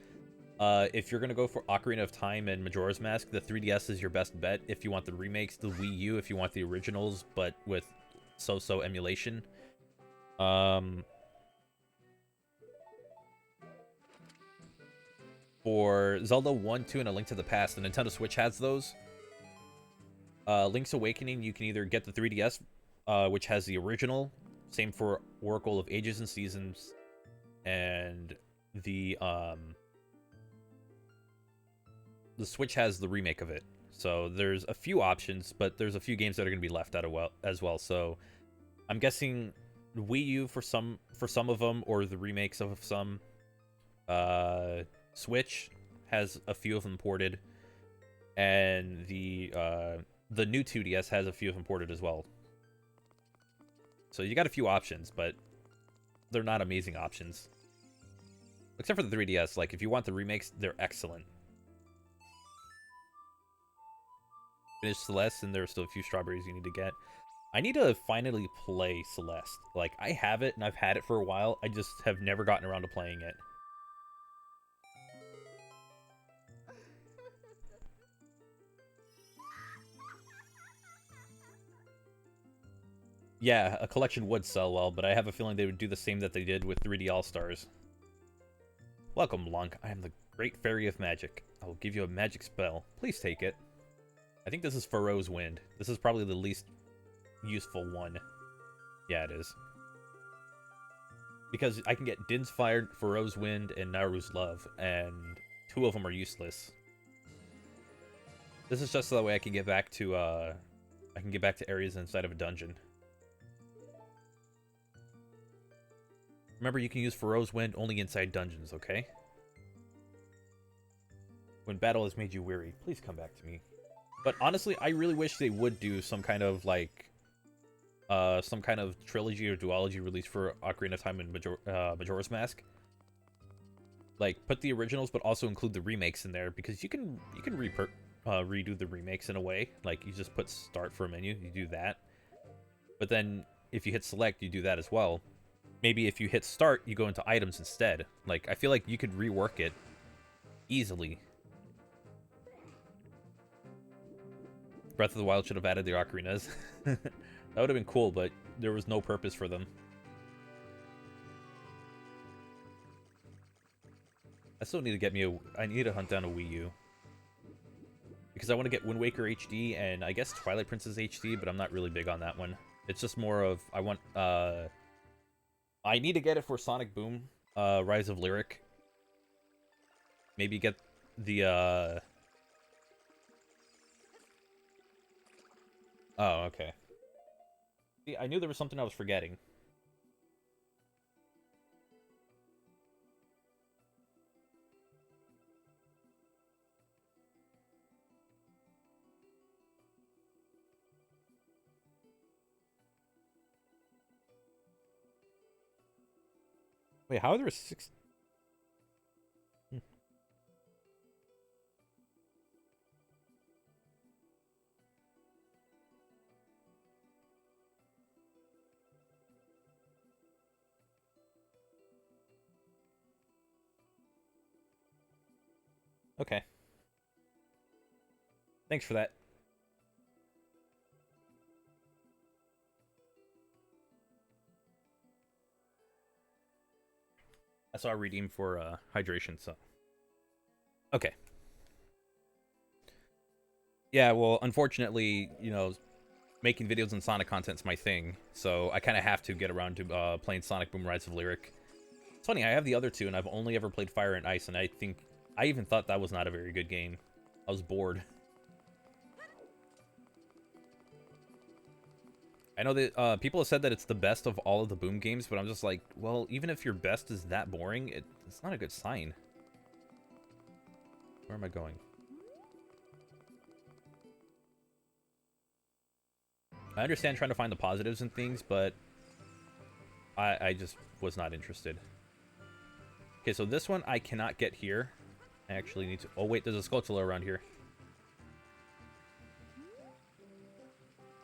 [SPEAKER 1] If you're going to go for Ocarina of Time and Majora's Mask, the 3DS is your best bet. If you want the remakes, the Wii U, if you want the originals, but with so-so emulation. For Zelda 1, 2, and A Link to the Past, the Nintendo Switch has those. Link's Awakening, you can either get the 3DS, which has the original. Same for Oracle of Ages and Seasons. And the Switch has the remake of it. So there's a few options, but there's a few games that are going to be left out as well. So I'm guessing Wii U for some of them, or the remakes of some. Switch has a few of them ported, and the new 2DS has a few of them ported as well. So you got a few options, but they're not amazing options. Except for the 3DS, like, if you want the remakes, they're excellent. Finish Celeste, and there are still a few strawberries you need to get. I need to finally play Celeste. Like, I have it, and I've had it for a while. I just have never gotten around to playing it. Yeah, a collection would sell well, but I have a feeling they would do the same that they did with 3D All-Stars. Welcome, Lunk. I am the Great Fairy of Magic. I will give you a magic spell. Please take it. I think this is Pharaoh's Wind. This is probably the least useful one. Yeah, it is. Because I can get Din's Fire, Pharaoh's Wind, and Naru's Love, and 2 of them are useless. This is just so that way I can get back to areas inside of a dungeon. Remember, you can use Pharaoh's Wind only inside dungeons, okay? When battle has made you weary, please come back to me. But honestly, I really wish they would do some kind of, like, some kind of trilogy or duology release for Ocarina of Time and Majora's Mask. Like, put the originals, but also include the remakes in there, because you can redo the remakes in a way. Like, you just put start for a menu, you do that. But then, if you hit select, you do that as well. Maybe if you hit start, you go into items instead. Like, I feel like you could rework it easily. Breath of the Wild should have added the ocarinas. That would have been cool, but there was no purpose for them. I still need to get me I need to hunt down a Wii U. Because I want to get Wind Waker HD and I guess Twilight Princess HD, but I'm not really big on that one. It's just more of, I need to get it for Sonic Boom, Rise of Lyric. Maybe get the, Oh, okay. See, I knew there was something I was forgetting. Wait, how are there six? Hmm. Okay. Thanks for that. I saw a redeem for hydration, so okay. Yeah, well, unfortunately, making videos and Sonic content's my thing, so I kind of have to get around to playing Sonic Boom Rise of Lyric. It's funny, I have the other two, and I've only ever played Fire and Ice, and I even thought that was not a very good game. I was bored. I know that people have said that it's the best of all of the Boom games, but I'm just like, well, even if your best is that boring, it's not a good sign. Where am I going? I understand trying to find the positives and things, but I just was not interested. Okay, so this one I cannot get here. I actually need to... Oh, wait, there's a Skulltula around here.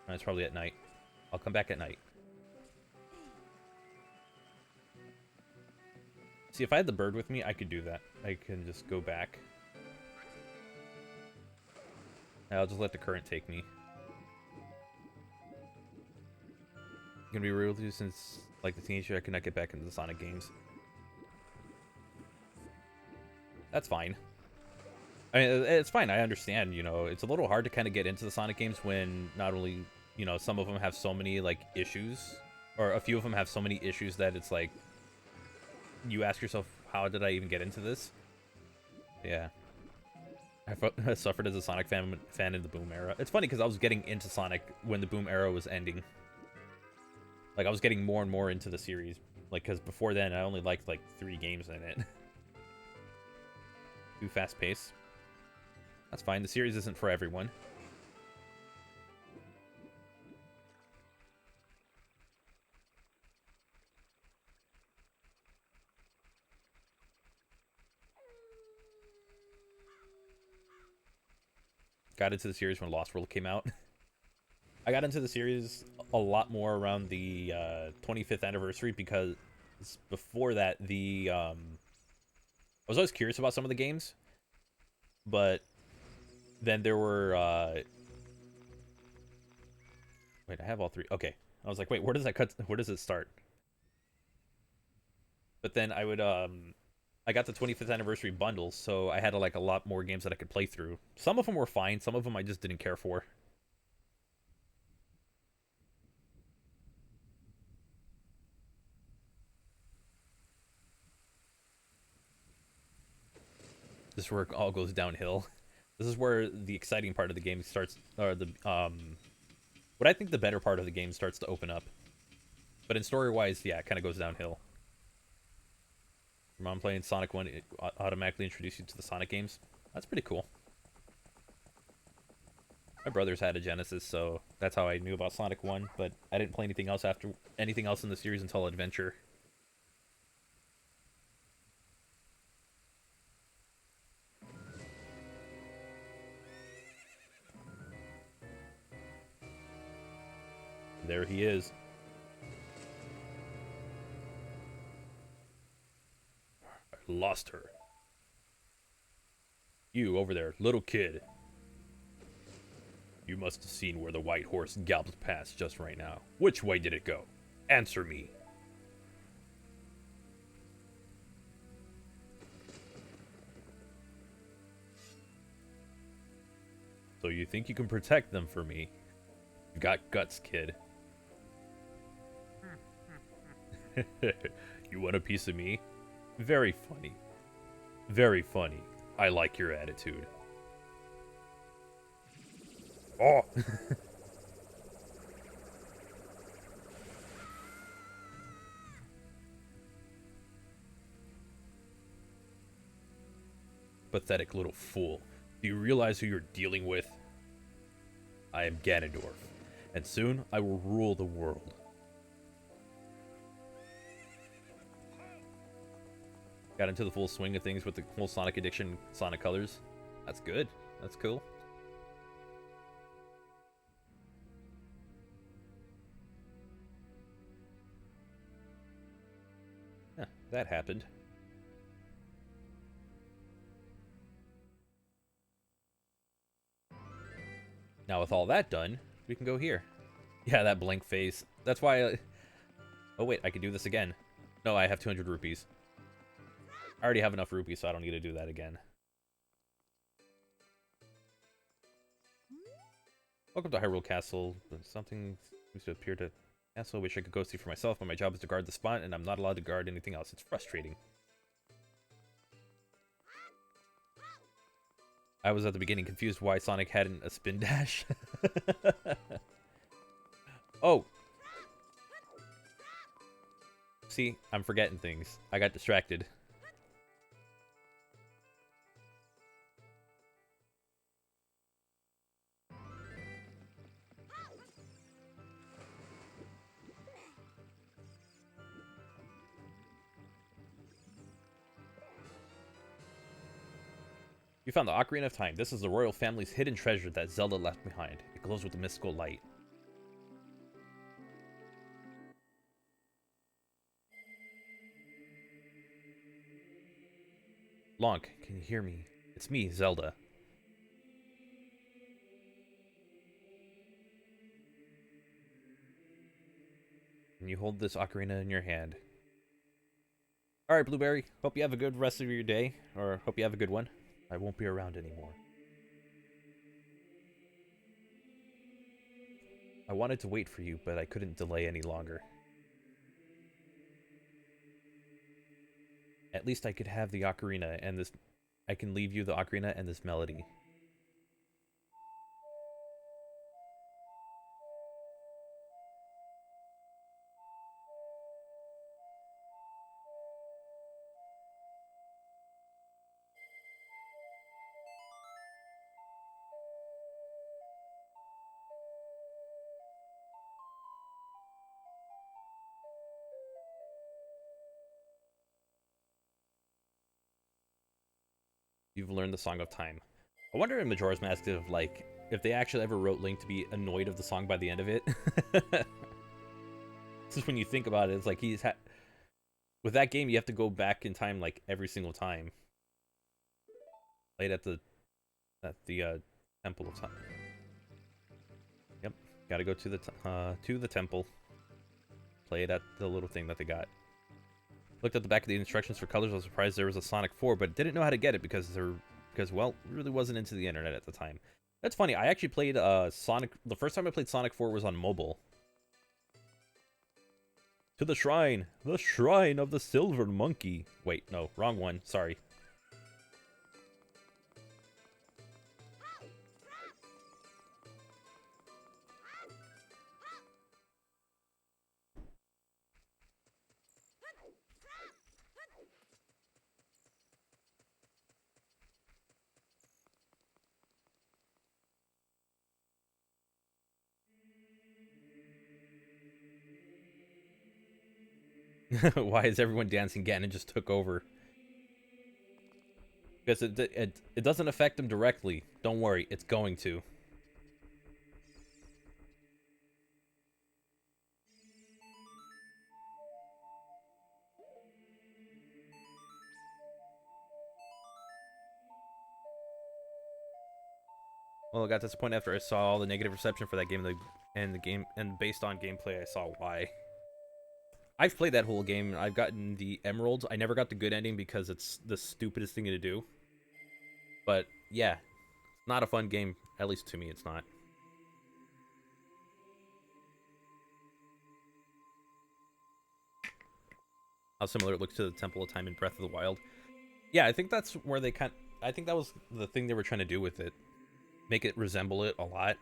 [SPEAKER 1] It's probably at night. I'll come back at night. See, if I had the bird with me, I could do that. I can just go back. I'll just let the current take me. Gonna be real with you, since, like the teenager, I cannot get back into the Sonic games. That's fine. I mean, it's fine. I understand, it's a little hard to kind of get into the Sonic games when not only, some of them have so many, like, issues, or a few of them have so many issues that it's like, you ask yourself, how did I even get into this? Yeah. I suffered as a Sonic fan in the Boom era. It's funny because I was getting into Sonic when the Boom era was ending. Like, I was getting more and more into the series. Like, because before then, I only liked, like, 3 games in it. Too fast pace. That's fine. The series isn't for everyone. Got into the series when Lost World came out. I got into the series a lot more around the 25th anniversary because before that, I was always curious about some of the games, but then there were wait, I have all 3. Okay, I was like, wait, where does that cut? Where does it start? But then I would I got the 25th anniversary bundles, so I had like a lot more games that I could play through. Some of them were fine, some of them I just didn't care for. This is where it all goes downhill. This is where the exciting part of the game starts, or the what I think the better part of the game starts to open up. But in story-wise, yeah, it kind of goes downhill. Your mom playing Sonic 1, it automatically introduced you to the Sonic games. That's pretty cool. My brothers had a Genesis, so that's how I knew about Sonic 1, but I didn't play anything else in the series until Adventure. There he is. I lost her. You over there, little kid. You must have seen where the white horse galloped past just right now. Which way did it go? Answer me. So you think you can protect them for me? You got guts, kid. You want a piece of me? Very funny. Very funny. I like your attitude. Oh! Pathetic little fool. Do you realize who you're dealing with? I am Ganondorf, and soon I will rule the world. Got into the full swing of things with the whole Sonic Addiction, Sonic Colors. That's good. That's cool. Yeah, that happened. Now with all that done, we can go here. Yeah, that blank face. That's why oh wait, I can do this again. No, I have 200 rupees. I already have enough rupees, so I don't need to do that again. Welcome to Hyrule Castle. Something seems to appear to castle. Wish I could go see for myself, but my job is to guard the spot, and I'm not allowed to guard anything else. It's frustrating. I was at the beginning confused why Sonic hadn't a spin dash. Oh! See, I'm forgetting things. I got distracted. You found the Ocarina of Time. This is the royal family's hidden treasure that Zelda left behind. It glows with a mystical light. Lonk, can you hear me? It's me, Zelda. And you hold this ocarina in your hand. Alright, Blueberry. Hope you have a good rest of your day. Or hope you have a good one. I won't be around anymore. I wanted to wait for you, but I couldn't delay any longer. At least I could have the ocarina and this... I can leave you the ocarina and this melody. You've learned the Song of Time. I wonder in Majora's Mask if, like, if they actually ever wrote Link to be annoyed of the song by the end of it. This is when you think about it, it's like with that game, you have to go back in time, like, every single time. Played at the Temple of Time. Yep, gotta go to the temple. Play it at the little thing that they got. Looked at the back of the instructions for colors. I was surprised there was a Sonic 4, but didn't know how to get it because well, really wasn't into the internet at the time. That's funny. I actually played Sonic. The first time I played Sonic 4 was on mobile. To the shrine of the silver monkey. Wait, no, wrong one. Sorry. Why is everyone dancing? Ganon just took over. Because it doesn't affect them directly. Don't worry, it's going to. Well, I got disappointed after I saw all the negative reception for that game, and based on gameplay, I saw why. I've played that whole game. I've gotten the emeralds. I never got the good ending because it's the stupidest thing to do. But yeah, not a fun game. At least to me, it's not. How similar it looks to the Temple of Time in Breath of the Wild. Yeah, I think that's where they I think that was the thing they were trying to do with it. Make it resemble it a lot.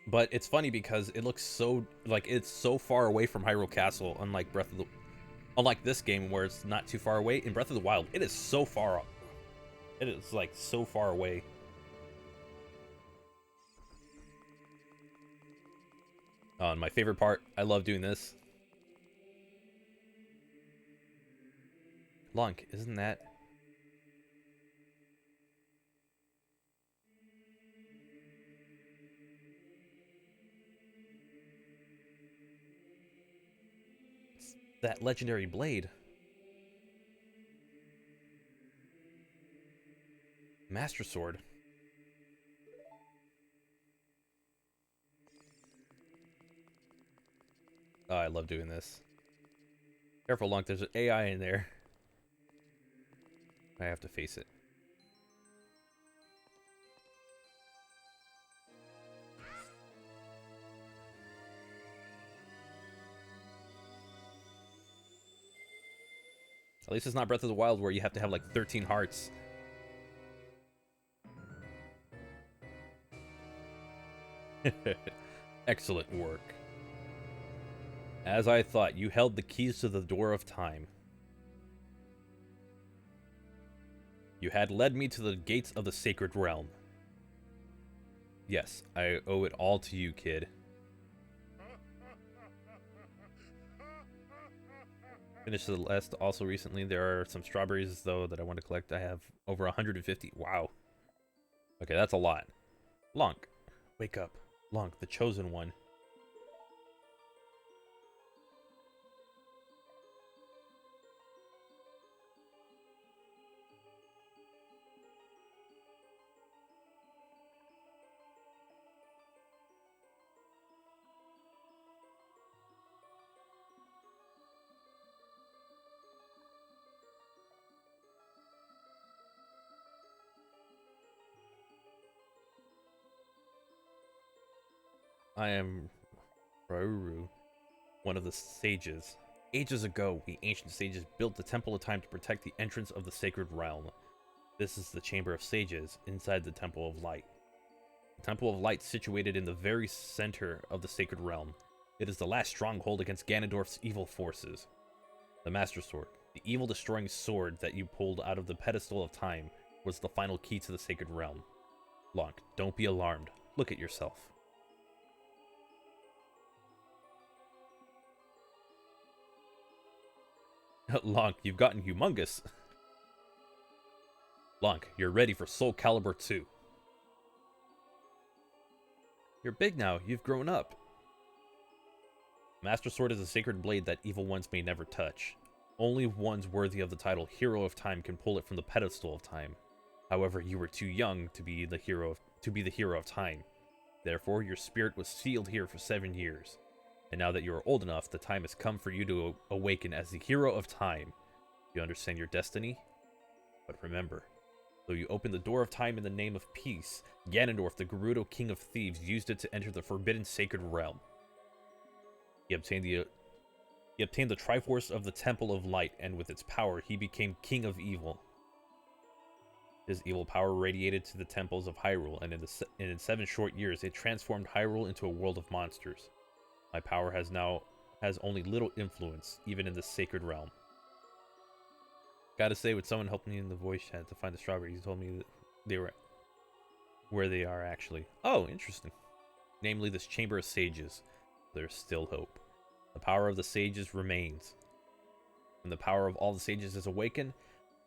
[SPEAKER 1] But it's funny because it looks so, like, it's so far away from Hyrule Castle, unlike this game where it's not too far away. In Breath of the Wild, it is so far up. It is, like, so far away. And my favorite part, I love doing this. Lunk, isn't that... It's that legendary blade. Master Sword. Oh, I love doing this. Careful, Lunk, there's an AI in there. I have to face it. At least it's not Breath of the Wild where you have to have like 13 hearts. Excellent work. As I thought, you held the keys to the door of time. You had led me to the gates of the sacred realm. Yes, I owe it all to you, kid. Finished the last also recently. There are some strawberries, though, that I want to collect. I have over 150. Wow. Okay, that's a lot. Lunk, wake up. Lunk, the chosen one. I am Rauru, one of the sages. Ages ago, we ancient sages built the Temple of Time to protect the entrance of the sacred realm. This is the Chamber of Sages, inside the Temple of Light. The Temple of Light, situated in the very center of the sacred realm. It is the last stronghold against Ganondorf's evil forces. The Master Sword, the evil-destroying sword that you pulled out of the pedestal of time, was the final key to the sacred realm. Lunk, don't be alarmed. Look at yourself. Lunk, you've gotten humongous. Lunk, you're ready for Soul Calibur 2. You're big now. You've grown up. Master Sword is a sacred blade that evil ones may never touch. Only ones worthy of the title Hero of Time can pull it from the pedestal of time. However, you were too young to be the hero of time. Therefore, your spirit was sealed here for 7 years. And now that you are old enough, the time has come for you to awaken as the hero of time. You understand your destiny? But remember, though you opened the door of time in the name of peace, Ganondorf, the Gerudo King of Thieves, used it to enter the forbidden sacred realm. He obtained the Triforce of the Temple of Light, and with its power, he became King of Evil. His evil power radiated to the temples of Hyrule, and in 7 short years, it transformed Hyrule into a world of monsters. My power has only little influence, even in this sacred realm. Gotta say, with someone helping me in the voice chat to find the strawberries, he told me that they were where they are actually. Oh, interesting. Namely, this Chamber of Sages. There's still hope. The power of the sages remains. When the power of all the sages is awakened,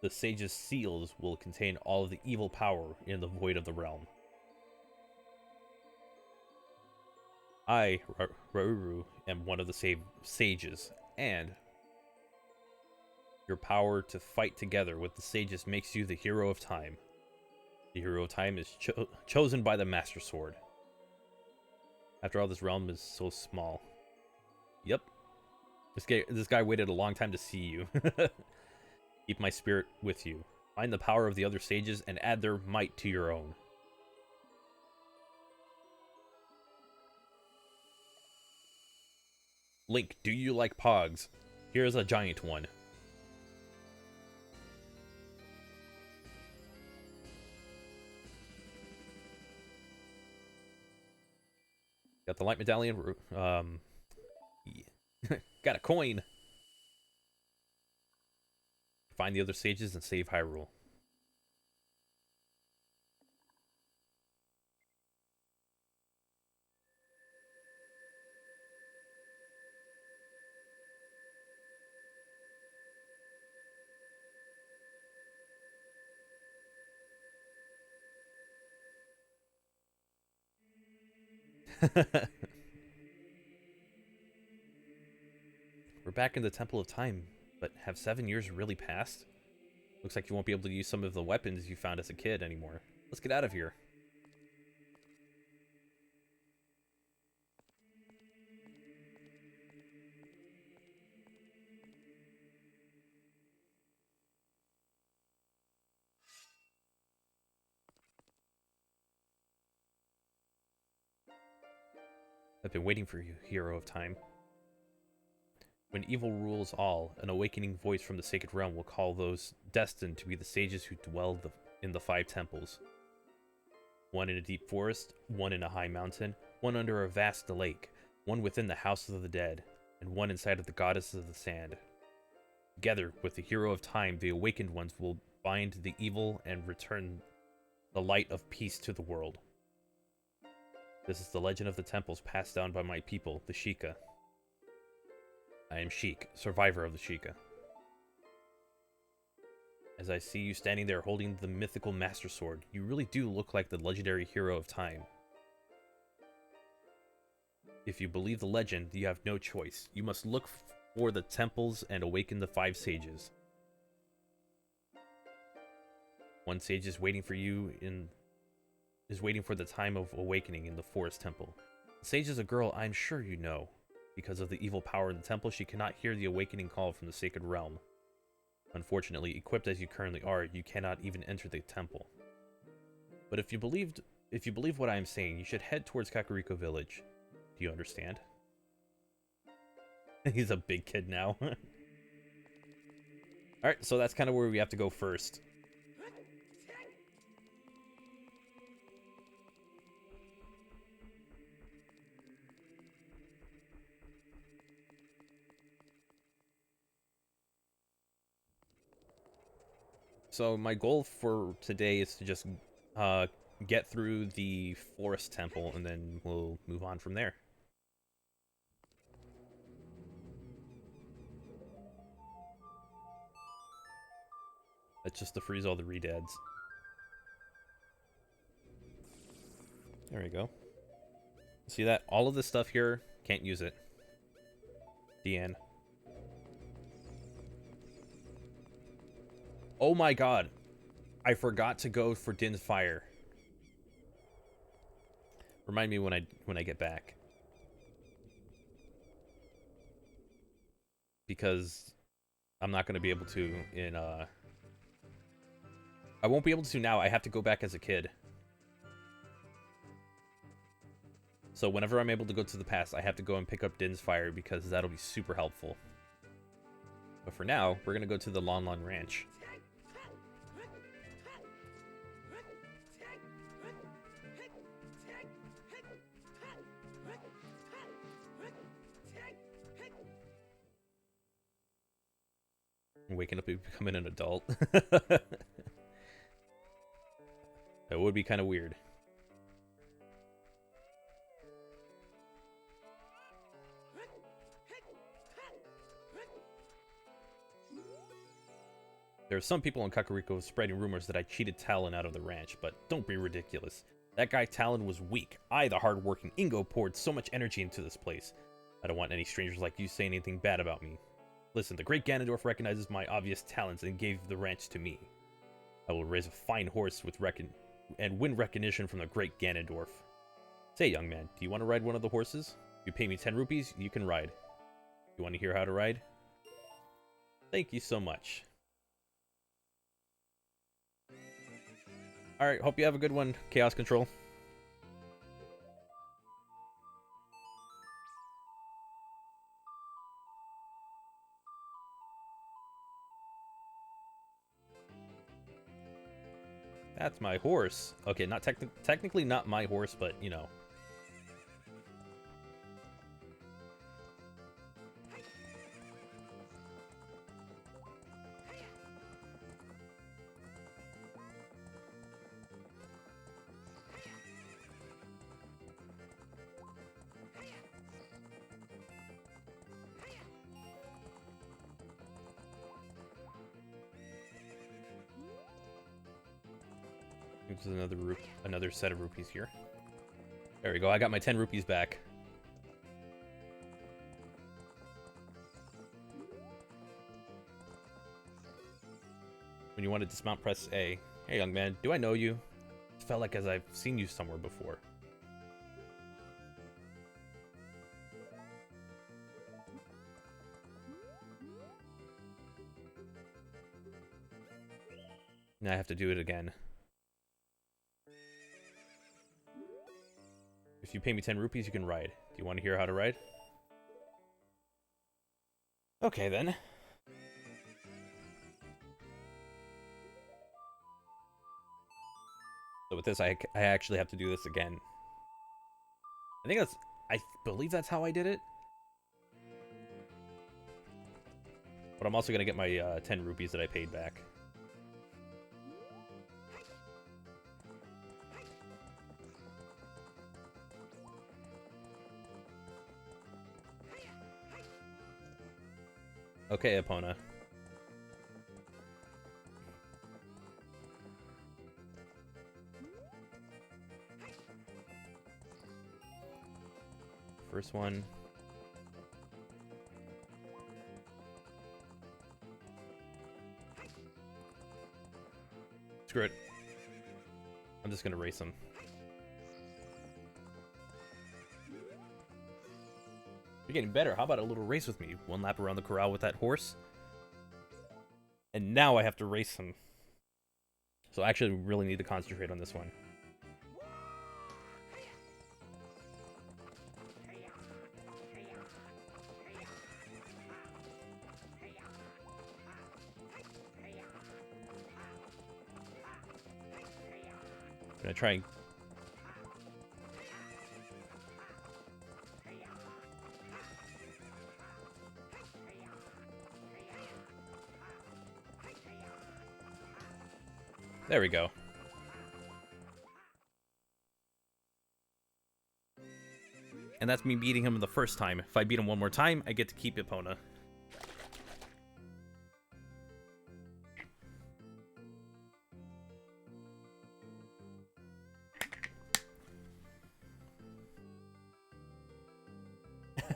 [SPEAKER 1] the sages' seals will contain all of the evil power in the void of the realm. I, Rauru, am one of the sages, and your power to fight together with the sages makes you the hero of time. The hero of time is chosen by the Master Sword. After all, this realm is so small. Yep. This guy waited a long time to see you. Keep my spirit with you. Find the power of the other sages and add their might to your own. Link, do you like pogs? Here's a giant one. Got the light medallion. Yeah. Got a coin. Find the other sages and save Hyrule. We're back in the Temple of Time, but have 7 years really passed? Looks like you won't be able to use some of the weapons you found as a kid anymore. Let's get out of here. I've been waiting for you, hero of time. When evil rules all, an awakening voice from the sacred realm will call those destined to be the sages who dwell in the 5 temples. One in a deep forest, one in a high mountain, one under a vast lake, one within the houses of the dead, and one inside of the goddesses of the sand. Together with the hero of time, the awakened ones will bind the evil and return the light of peace to the world. This is the legend of the temples passed down by my people, the Sheikah. I am Sheik, survivor of the Sheikah. As I see you standing there holding the mythical Master Sword, you really do look like the legendary hero of time. If you believe the legend, you have no choice. You must look for the temples and awaken the 5 sages. One sage is waiting for you is waiting for the time of awakening in the forest temple. The sage is a girl I'm sure you know. Because of the evil power in the temple, she cannot hear the awakening call from the sacred realm. Unfortunately, equipped as you currently are, you cannot even enter the temple. But if you believe what I am saying, you should head towards Kakariko Village. Do you understand? He's a big kid now. Alright, so that's kind of where we have to go first. So my goal for today is to just get through the forest temple, and then we'll move on from there. That's just to freeze all the redads. There we go. See that? All of this stuff here, can't use it. The end. Oh my god. I forgot to go for Din's Fire. Remind me when I get back. Because I'm not going to be able to in I won't be able to now. I have to go back as a kid. So whenever I'm able to go to the past, I have to go and pick up Din's Fire because that'll be super helpful. But for now, we're going to go to the Lon Lon Ranch. I'm waking up and becoming an adult. That would be kind of weird. There are some people in Kakariko spreading rumors that I cheated Talon out of the ranch, but don't be ridiculous. That guy Talon was weak. I, the hard-working Ingo, poured so much energy into this place. I don't want any strangers like you saying anything bad about me. Listen, the great Ganondorf recognizes my obvious talents and gave the ranch to me. I will raise a fine horse with and win recognition from the great Ganondorf. Say, young man, do you want to ride one of the horses? If you pay me 10 rupees, you can ride. You want to hear how to ride? Thank you so much. Alright, hope you have a good one, Chaos Control. That's my horse. Okay, not technically not my horse, but, you know. There's another set of rupees here. There we go. I got my 10 rupees back. When you want to dismount, press A. Hey, young man, do I know you? It felt like as I've seen you somewhere before. Now I have to do it again. If you pay me 10 rupees, you can ride. Do you want to hear how to ride? Okay, then. So with this, I actually have to do this again. I believe that's how I did it. But I'm also going to get my 10 rupees that I paid back. Okay, Epona. First one. Screw it. I'm just gonna race him. You're getting better. How about a little race with me? One lap around the corral with that horse. And now I have to race him. So I actually really need to concentrate on this one. I'm gonna try and... There we go. And that's me beating him the first time. If I beat him one more time, I get to keep Epona.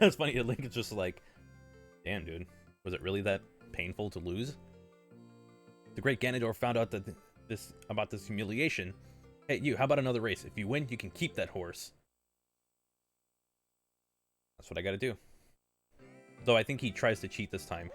[SPEAKER 1] It's funny, Link is just like, damn, dude. Was it really that painful to lose? The great Ganondorf found out that about this humiliation. Hey, you, how about another race? If you win, you can keep that horse. That's what I gotta do. Though I think he tries to cheat this time.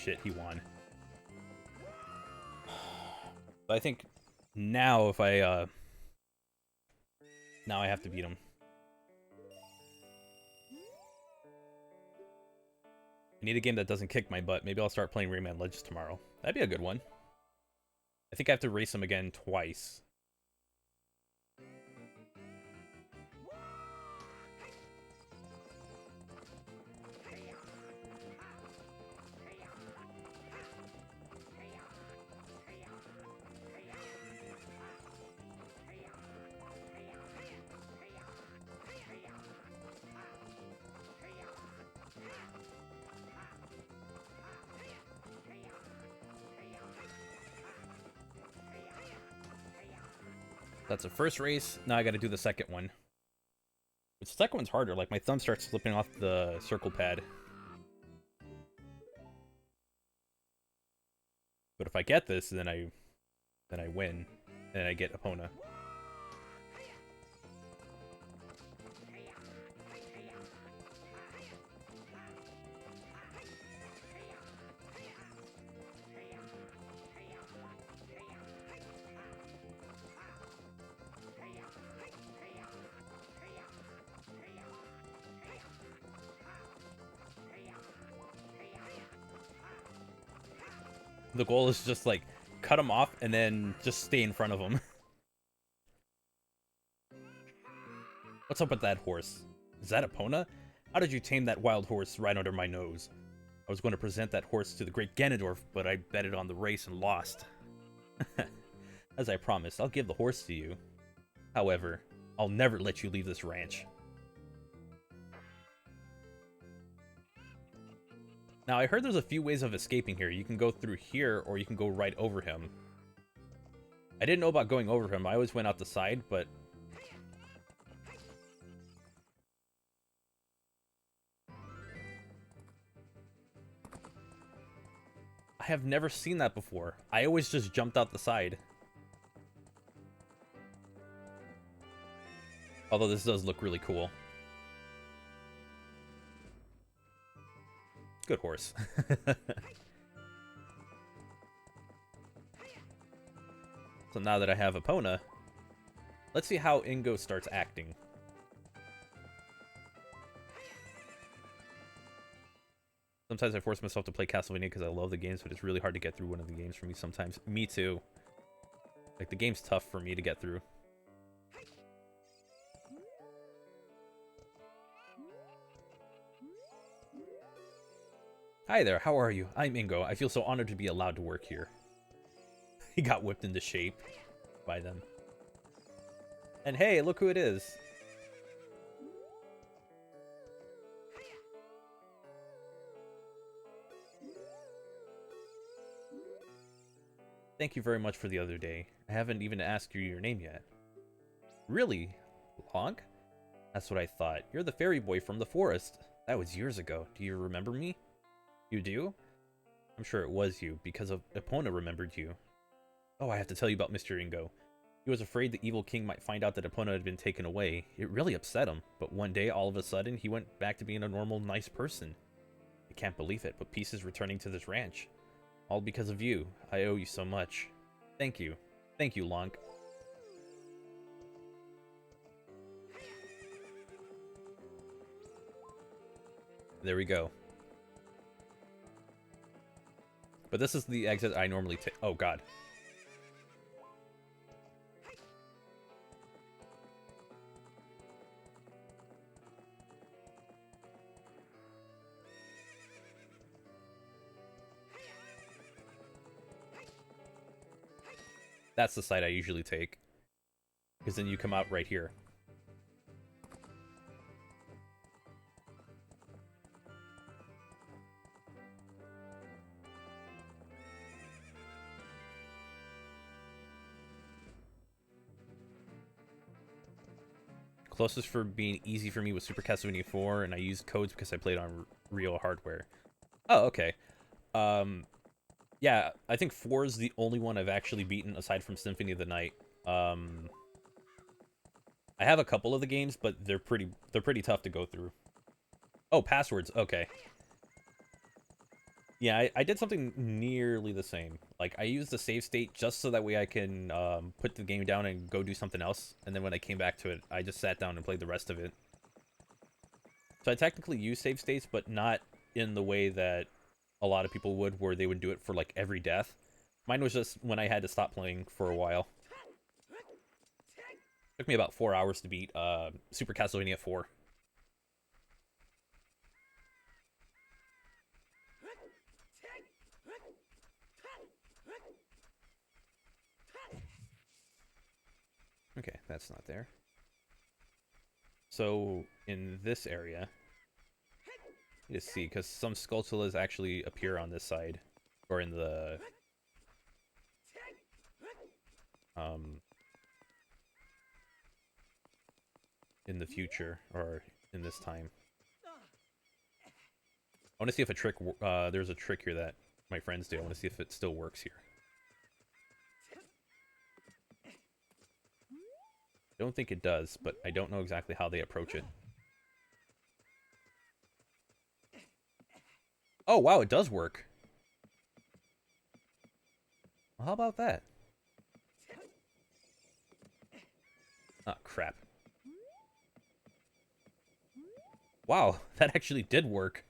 [SPEAKER 1] Shit, he won. But I think now if I, now I have to beat him. I need a game that doesn't kick my butt. Maybe I'll start playing Rayman Legends tomorrow. That'd be a good one. I think I have to race him again twice. That's the first race. Now I gotta do the second one. The second one's harder. Like, my thumb starts slipping off the circle pad. But if I get this, then I win. And I get Epona. The goal is just, like, cut him off and then just stay in front of him. What's up with that horse? Is that Epona? How did you tame that wild horse right under my nose? I was going to present that horse to the great Ganondorf, but I betted on the race and lost. As I promised, I'll give the horse to you. However, I'll never let you leave this ranch. Now, I heard there's a few ways of escaping here. You can go through here, or you can go right over him. I didn't know about going over him. I always went out the side, but... I have never seen that before. I always just jumped out the side. Although this does look really cool. Good horse. So now that I have Epona, let's see how Ingo starts acting. Sometimes I force myself to play Castlevania because I love the games, but it's really hard to get through one of the games for me sometimes. Me too. Like, the game's tough for me to get through. Hi there, how are you? I'm Ingo. I feel so honored to be allowed to work here. He got whipped into shape by them. And hey, look who it is. Thank you very much for the other day. I haven't even asked you your name yet. Really? Honk? That's what I thought. You're the fairy boy from the forest. That was years ago. Do you remember me? You do? I'm sure it was you, because Epona remembered you. Oh, I have to tell you about Mr. Ingo. He was afraid the evil king might find out that Epona had been taken away. It really upset him, but one day, all of a sudden, he went back to being a normal, nice person. I can't believe it, but peace is returning to this ranch. All because of you. I owe you so much. Thank you. Thank you, Lonk. There we go. But this is the exit I normally take. Oh, God. That's the side I usually take. Because then you come out right here. Closest for being easy for me was Super Castlevania 4, and I used codes because I played on real hardware. Oh, okay. Yeah, I think 4 is the only one I've actually beaten aside from Symphony of the Night. I have a couple of the games, but they're pretty tough to go through. Oh, passwords. Okay. Yeah, I did something nearly the same. Like, I used the save state just so that way I can put the game down and go do something else. And then when I came back to it, I just sat down and played the rest of it. So I technically use save states, but not in the way that a lot of people would, where they would do it for, like, every death. Mine was just when I had to stop playing for a while. Took me about 4 hours to beat Super Castlevania 4. Okay, that's not there. So, in this area, you just see, because some Skulltulas actually appear on this side, or in the, in the future, or in this time. I want to see if a trick, there's a trick here that my friends do. I want to see if it still works here. I don't think it does, but I don't know exactly how they approach it. Oh, wow, it does work. Well, how about that? Oh, crap. Wow, that actually did work.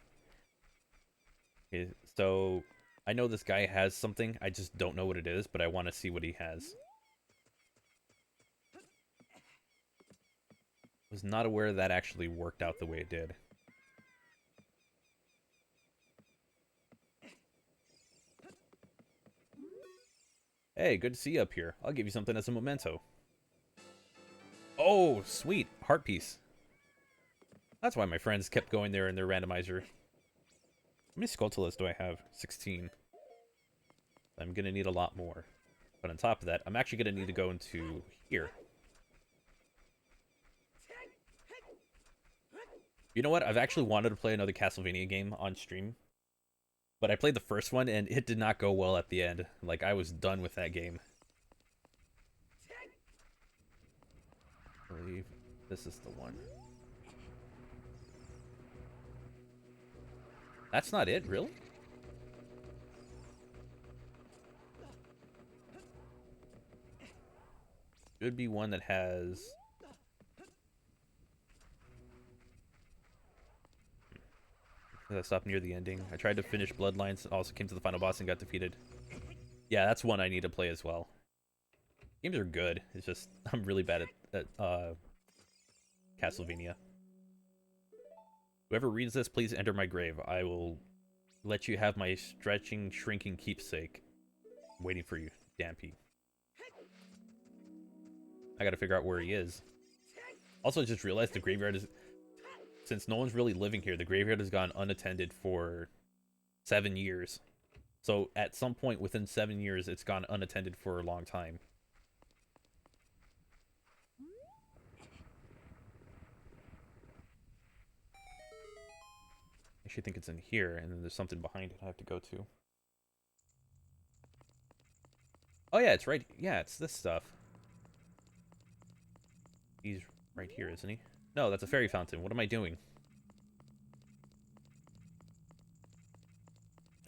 [SPEAKER 1] Okay, so I know this guy has something. I just don't know what it is, but I want to see what he has. Was not aware that actually worked out the way it did. Hey, good to see you up here. I'll give you something as a memento. Oh, sweet. Heart piece. That's why my friends kept going there in their randomizer. How many Skulltulas do I have? 16. I'm going to need a lot more. But on top of that, I'm actually going to need to go into here. You know what? I've actually wanted to play another Castlevania game on stream. But I played the first one, and it did not go well at the end. Like, I was done with that game. I believe this is the one. That's not it, really? Should be one that has... I stopped near the ending. I tried to finish Bloodlines, also came to the final boss and got defeated. Yeah, that's one I need to play as well. Games are good. It's just, I'm really bad at Castlevania. Whoever reads this, please enter my grave. I will let you have my stretching, shrinking keepsake. I'm waiting for you, Dampy. I gotta figure out where he is. Also, just realized the graveyard is... Since no one's really living here, the graveyard has gone unattended for 7 years. So, at some point within 7 years, it's gone unattended for a long time. I actually think it's in here, and then there's something behind it I have to go to. Oh yeah, it's right... Yeah, it's this stuff. He's right here, isn't he? No, that's a fairy fountain. What am I doing?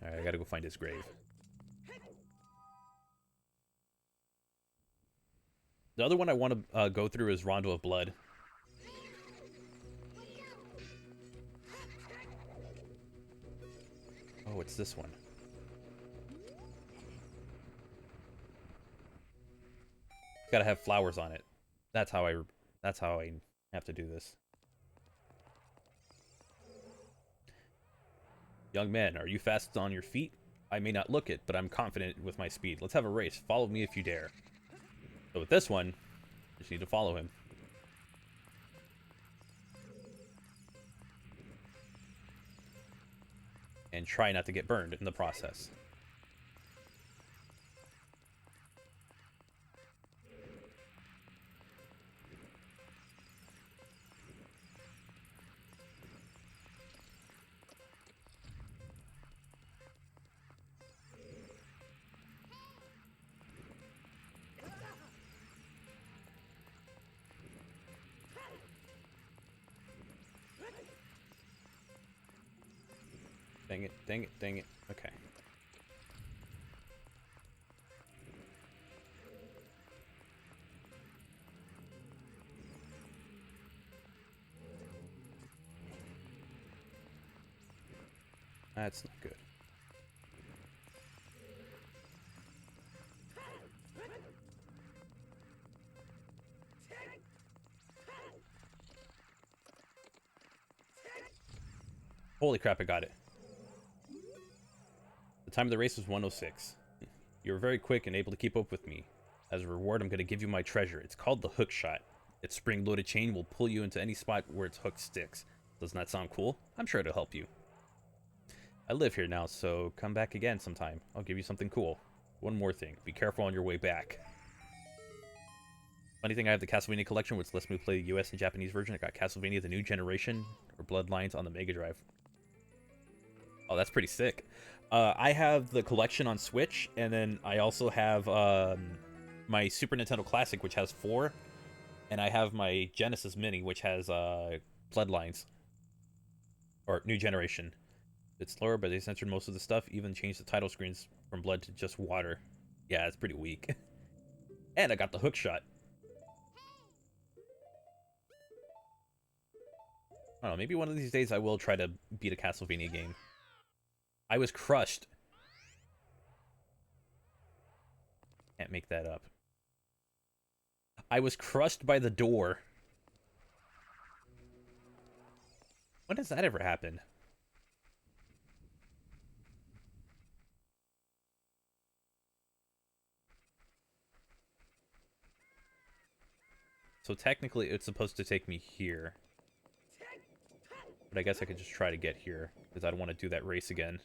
[SPEAKER 1] Alright, I gotta go find his grave. The other one I want to go through is Rondo of Blood. Oh, it's this one. It's gotta have flowers on it. That's how I have to do this. Young man, are you fast on your feet? I may not look it, but I'm confident with my speed. Let's have a race. Follow me if you dare. So with this one, just need to follow him. And try not to get burned in the process. Dang it, dang it, dang it. Okay. That's not good. Holy crap, I got it. The time of the race was 1:06. You were very quick and able to keep up with me. As a reward, I'm going to give you my treasure. It's called the hook shot. Its spring-loaded chain will pull you into any spot where its hook sticks. Doesn't that sound cool? I'm sure it'll help you. I live here now, so come back again sometime. I'll give you something cool. One more thing. Be careful on your way back. Funny thing, I have the Castlevania collection, which lets me play the US and Japanese version. I got Castlevania The New Generation, or Bloodlines on the Mega Drive. Oh, that's pretty sick. I have the collection on Switch, and then I also have my Super Nintendo Classic, which has 4, and I have my Genesis Mini, which has Bloodlines, or New Generation. It's slower, but they censored most of the stuff, even changed the title screens from blood to just water. Yeah, it's pretty weak. And I got the hook shot. I don't know, maybe one of these days I will try to beat a Castlevania game. I was crushed. Can't make that up. I was crushed by the door. When does that ever happen? So technically, it's supposed to take me here. But I guess I could just try to get here, because I don't want to do that race again.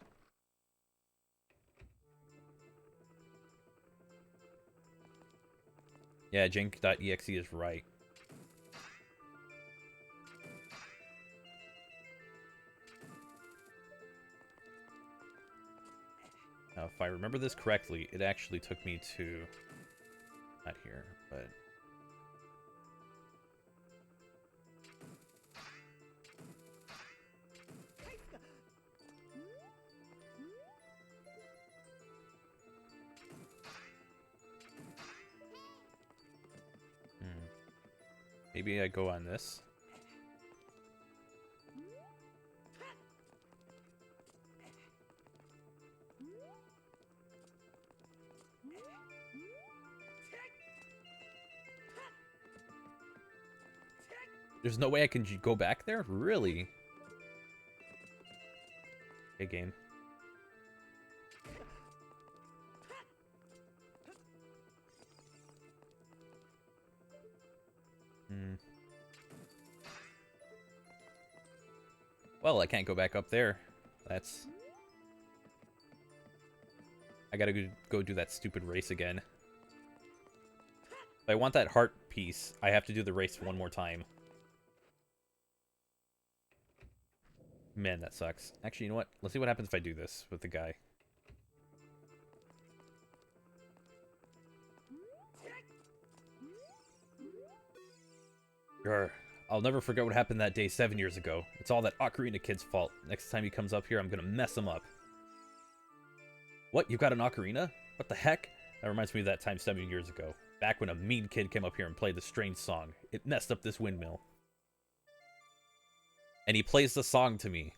[SPEAKER 1] Yeah, Jank.exe is right. Now, if I remember this correctly, it actually took me to... Not here, but... Maybe I go on this. There's no way I can go back there? Really? Okay, game. Well, I can't go back up there. That's... I gotta go do that stupid race again. If I want that heart piece, I have to do the race one more time. Man, that sucks. Actually, you know what? Let's see what happens if I do this with the guy. Grr. I'll never forget what happened that day 7 years ago. It's all that Ocarina kid's fault. Next time he comes up here, I'm gonna mess him up. What? You got an ocarina? What the heck? That reminds me of that time 7 years ago. Back when a mean kid came up here and played the strange song. It messed up this windmill. And he plays the song to me.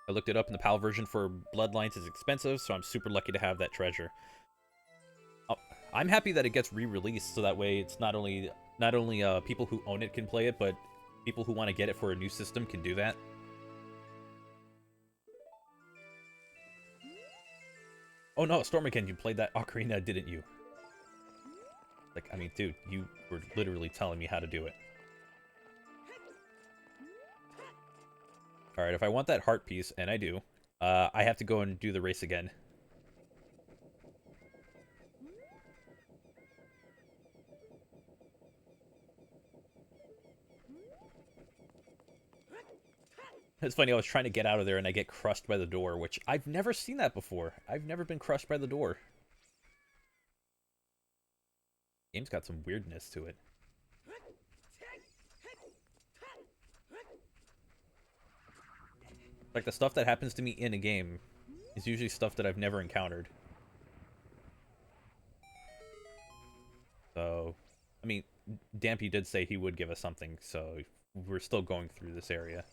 [SPEAKER 1] I looked it up, and the PAL version for Bloodlines is expensive, so I'm super lucky to have that treasure. Oh, I'm happy that it gets re-released, so that way it's not only people who own it can play it, but people who want to get it for a new system can do that. Oh no, Stormican, you played that Ocarina, didn't you? Like, I mean, dude, you were literally telling me how to do it. Alright, if I want that heart piece, and I do, I have to go and do the race again. It's funny, I was trying to get out of there and I get crushed by the door, which I've never seen that before. I've never been crushed by the door. Game's got some weirdness to it. Like, the stuff that happens to me in a game is usually stuff that I've never encountered. So, I mean, Dampy did say he would give us something, so we're still going through this area.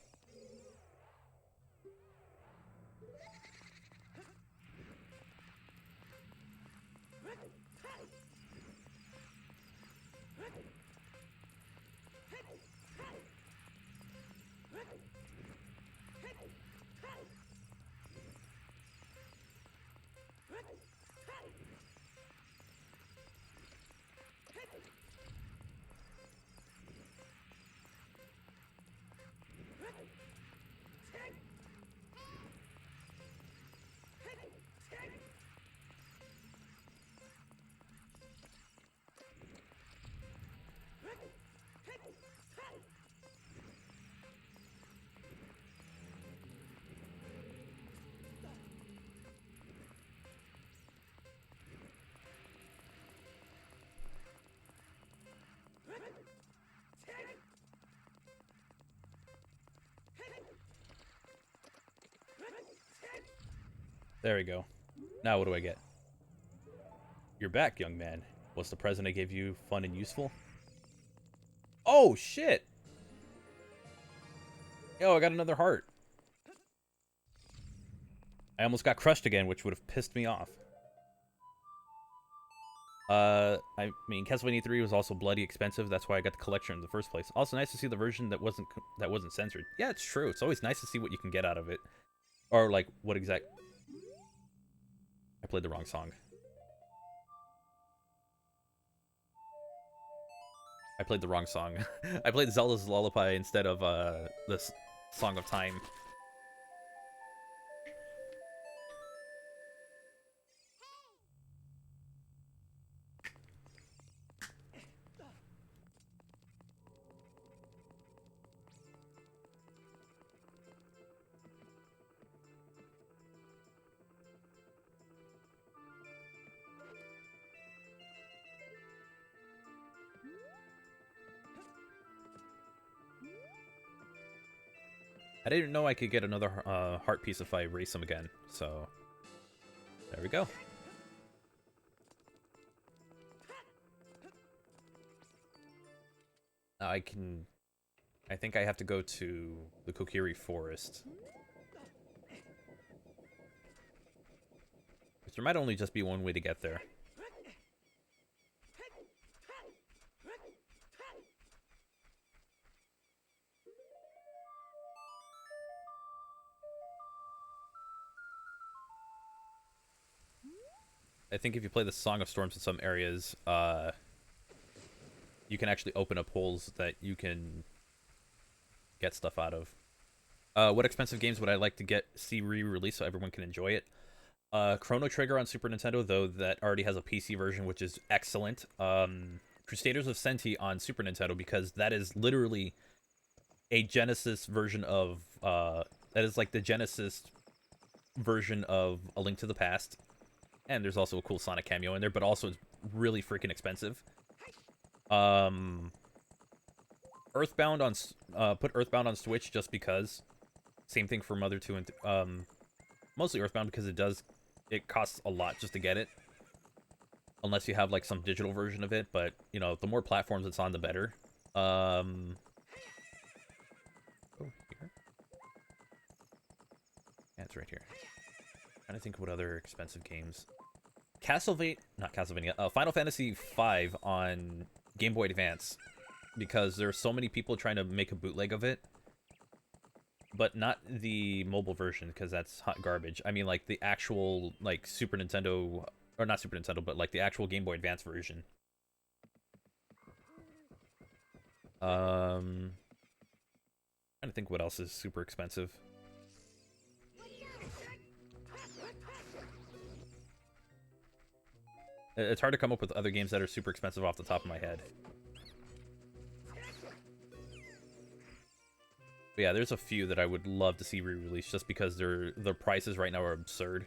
[SPEAKER 1] There we go. Now what do I get? You're back, young man. Was the present I gave you fun and useful? Oh, shit! Yo, I got another heart. I almost got crushed again, which would have pissed me off. I mean, Castlevania 3 was also bloody expensive. That's why I got the collection in the first place. Also, nice to see the version that wasn't censored. Yeah, it's true. It's always nice to see what you can get out of it, or like what exact. I played the wrong song. I played the wrong song. I played Zelda's Lullaby instead of this Song of Time. I didn't know I could get another heart piece if I race him again, so there we go. I think I have to go to the Kokiri Forest. There might only just be one way to get there. I think if you play the Song of Storms in some areas, you can actually open up holes that you can get stuff out of. What expensive games would I like to see re-released so everyone can enjoy it? Chrono Trigger on Super Nintendo, though that already has a PC version, which is excellent. Crusaders of Senti on Super Nintendo, because that is literally a Genesis version of that is like the Genesis version of A Link to the Past. And there's also a cool Sonic cameo in there, but also it's really freaking expensive. Earthbound on put Earthbound on Switch just because. Same thing for Mother 2 and mostly Earthbound because it costs a lot just to get it. Unless you have like some digital version of it, but you know, the more platforms it's on, the better. Oh, here. Yeah, it's right here. Trying to think what other expensive games. Final Fantasy V on Game Boy Advance, because there are so many people trying to make a bootleg of it, but not the mobile version because that's hot garbage. I mean, like the actual like Super Nintendo, or not Super Nintendo, but like the actual Game Boy Advance version. Trying to think what else is super expensive. It's hard to come up with other games that are super expensive off the top of my head. But yeah, there's a few that I would love to see re-released just because their prices right now are absurd.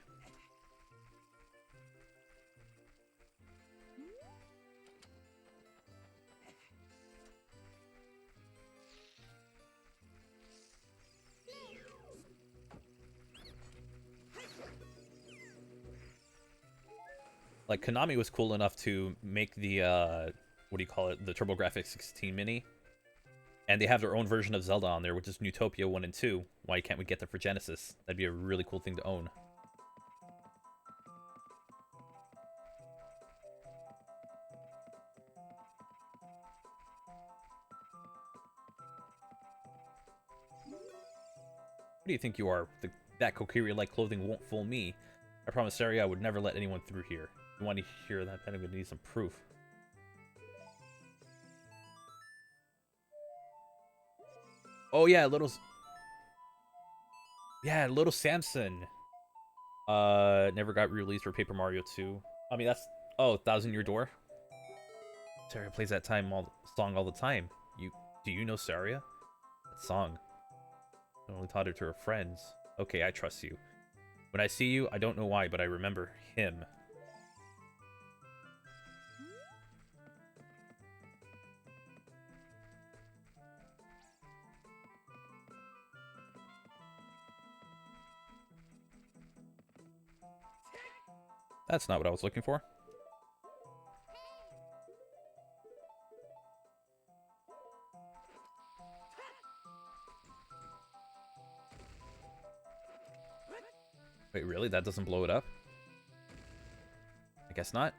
[SPEAKER 1] Like, Konami was cool enough to make the, what do you call it, the TurboGrafx 16 Mini. And they have their own version of Zelda on there, which is Newtopia 1 and 2. Why can't we get that for Genesis? That'd be a really cool thing to own. What do you think you are? That Kokiri-like clothing won't fool me. I promised Saria I would never let anyone through here. If you want to hear that, then I'm going to need some proof. Oh yeah, little Samson. Never got released for Paper Mario 2. I mean, that's... Oh, Thousand Year Door? Saria plays that song all the time. Do you know Saria? That song. I only taught it to her friends. Okay, I trust you. When I see you, I don't know why, but I remember him. That's not what I was looking for. Wait, really? That doesn't blow it up? I guess not.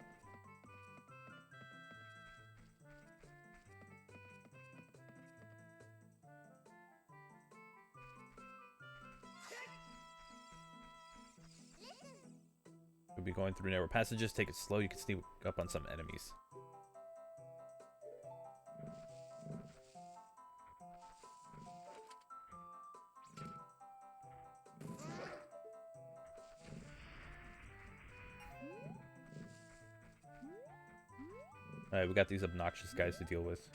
[SPEAKER 1] We'll be going through narrow passages. Take it slow. You can sneak up on some enemies. Alright, we got these obnoxious guys to deal with.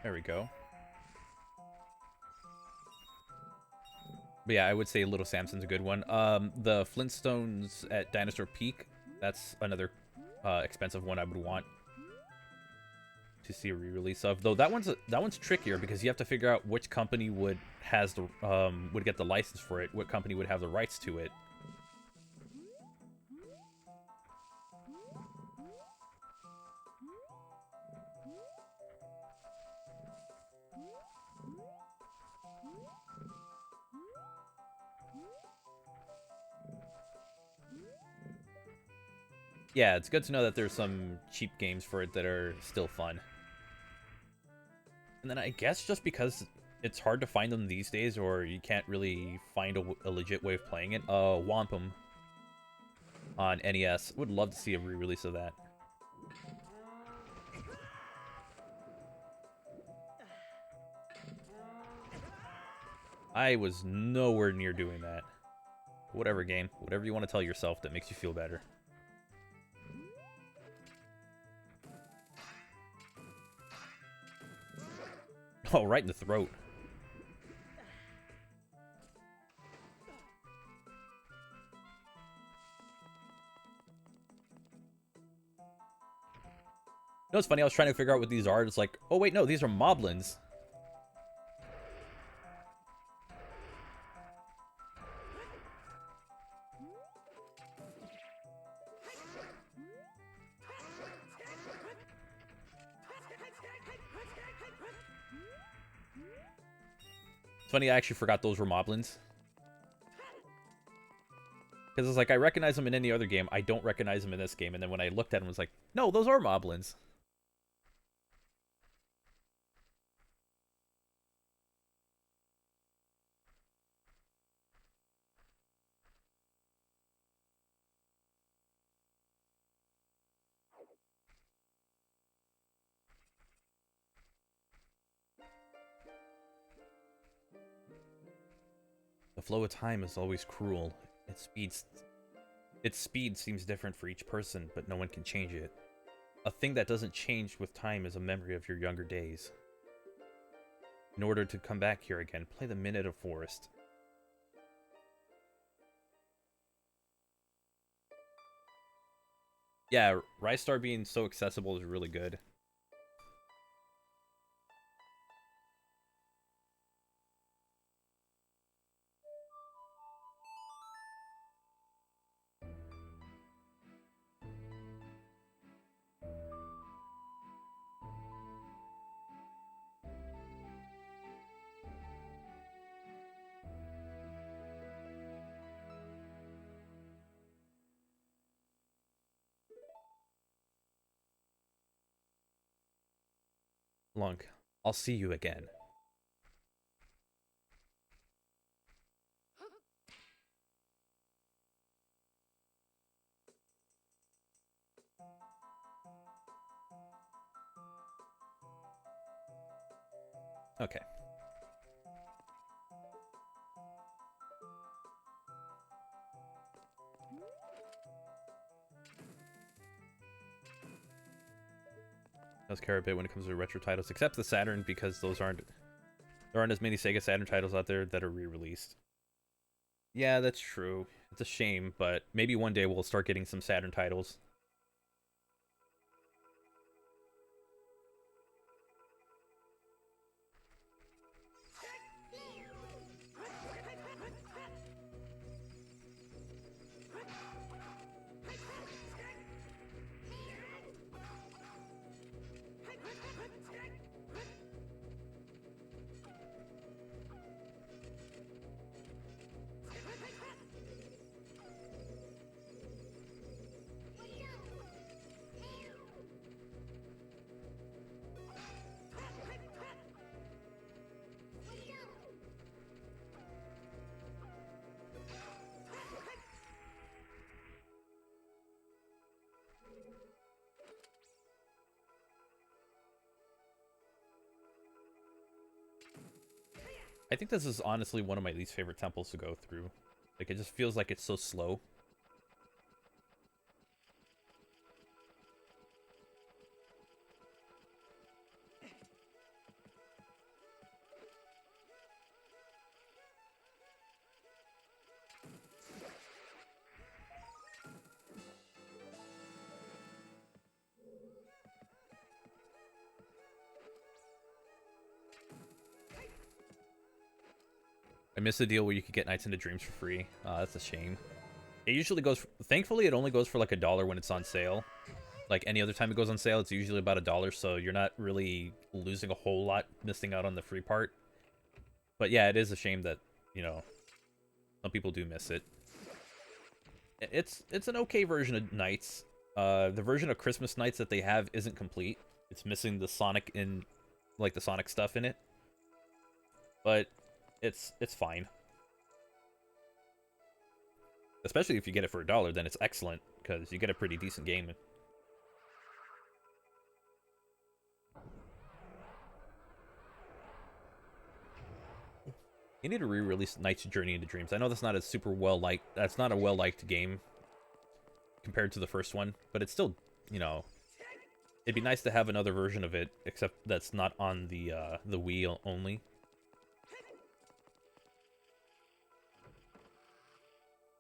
[SPEAKER 1] There we go. But yeah, I would say Little Samson's a good one. The Flintstones at Dinosaur Peak, that's another expensive one I would want to see a re-release of. Though that one's trickier because you have to figure out which company would get the license for it, what company would have the rights to it. Yeah, it's good to know that there's some cheap games for it that are still fun. And then I guess just because it's hard to find them these days, or you can't really find a legit way of playing it, Wampum on NES. Would love to see a re-release of that. I was nowhere near doing that. Whatever game, whatever you want to tell yourself that makes you feel better. Oh, right in the throat. You know what's funny? I was trying to figure out what these are. It's like, oh wait, no, these are moblins. It's funny, I actually forgot those were moblins. Because it's like, I recognize them in any other game. I don't recognize them in this game. And then when I looked at them, I was like, no, those are moblins. The flow of time is always cruel. Its speed seems different for each person, but no one can change it. A thing that doesn't change with time is a memory of your younger days. In order to come back here again, play the Minute of Forest. Yeah, Rystar being so accessible is really good. Lunk, I'll see you again. Okay. Does care a bit when it comes to retro titles, except the Saturn, because there aren't as many Sega Saturn titles out there that are re-released. Yeah, that's true. It's a shame, but maybe one day we'll start getting some Saturn titles. I think this is honestly one of my least favorite temples to go through. Like, it just feels like it's so slow. I missed the deal where you could get Nights into Dreams for free. That's a shame. It usually goes... Thankfully, it only goes for like $1 when it's on sale. Like any other time it goes on sale, it's usually about $1, so you're not really losing a whole lot missing out on the free part. But yeah, it is a shame that, you know, some people do miss it. It's an okay version of Nights. The version of Christmas Nights that they have isn't complete. It's missing the Sonic in... like the Sonic stuff in it. But it's fine. Especially if you get it for $1, then it's excellent, because you get a pretty decent game. You need to re-release Knight's Journey into Dreams. I know that's not a super well-liked... That's not a well-liked game compared to the first one, but it's still, you know... It'd be nice to have another version of it, except that's not on the Wii only.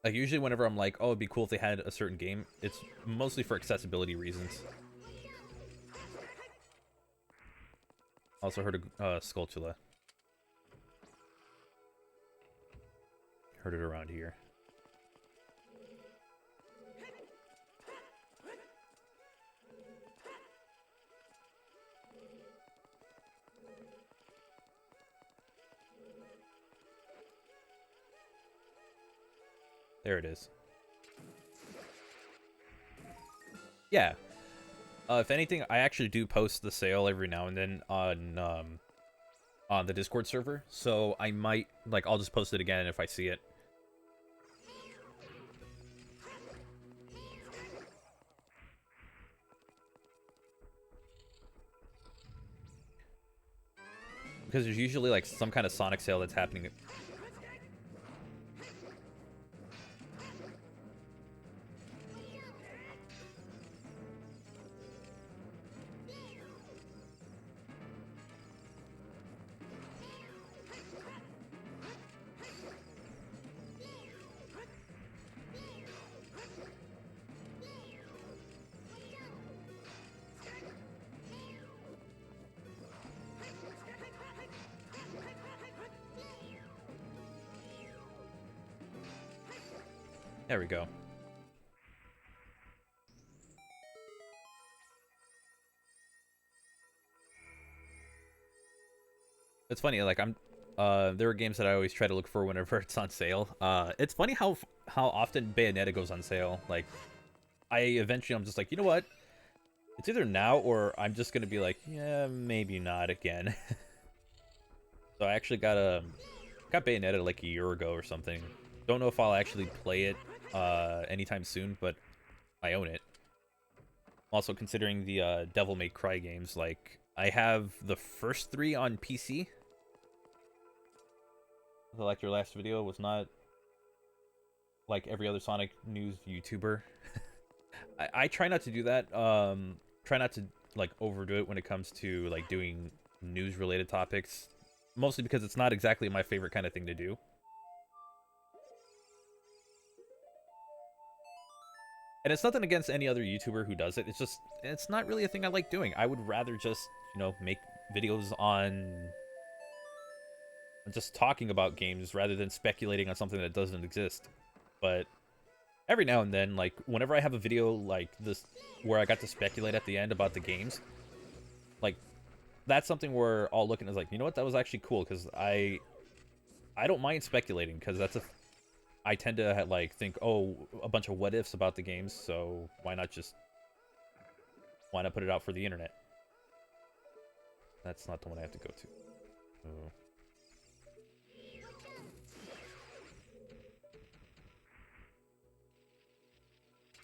[SPEAKER 1] Like, usually whenever I'm like, oh, it'd be cool if they had a certain game, it's mostly for accessibility reasons. Also heard of Skulltula. Heard it around here. There it is. Yeah. If anything, I actually do post the sale every now and then on the Discord server, so I might, like, I'll just post it again if I see it. Because there's usually, like, some kind of Sonic sale that's happening. There we go. It's funny, like, there are games that I always try to look for whenever it's on sale. It's funny how often Bayonetta goes on sale. Like, I'm just like, you know what? It's either now or I'm just gonna be like, yeah, maybe not again. So I actually got Bayonetta like a year ago or something. Don't know if I'll actually play it anytime soon, but I own it. Also considering the Devil May Cry games, like, I have the first 3 on PC. So, like, your last video was not like every other Sonic News YouTuber. I try not to do that. Try not to, like, overdo it when it comes to, like, doing news-related topics. Mostly because it's not exactly my favorite kind of thing to do. And it's nothing against any other YouTuber who does it. It's just, it's not really a thing I like doing. I would rather just, you know, make videos on just talking about games rather than speculating on something that doesn't exist. But every now and then, like, whenever I have a video like this where I got to speculate at the end about the games, like, that's something where I'll look and it's like, you know what, that was actually cool, because I don't mind speculating, because I tend to, like, think, oh, a bunch of what ifs about the games, so why not put it out for the internet? That's not the one I have to go to. Oh.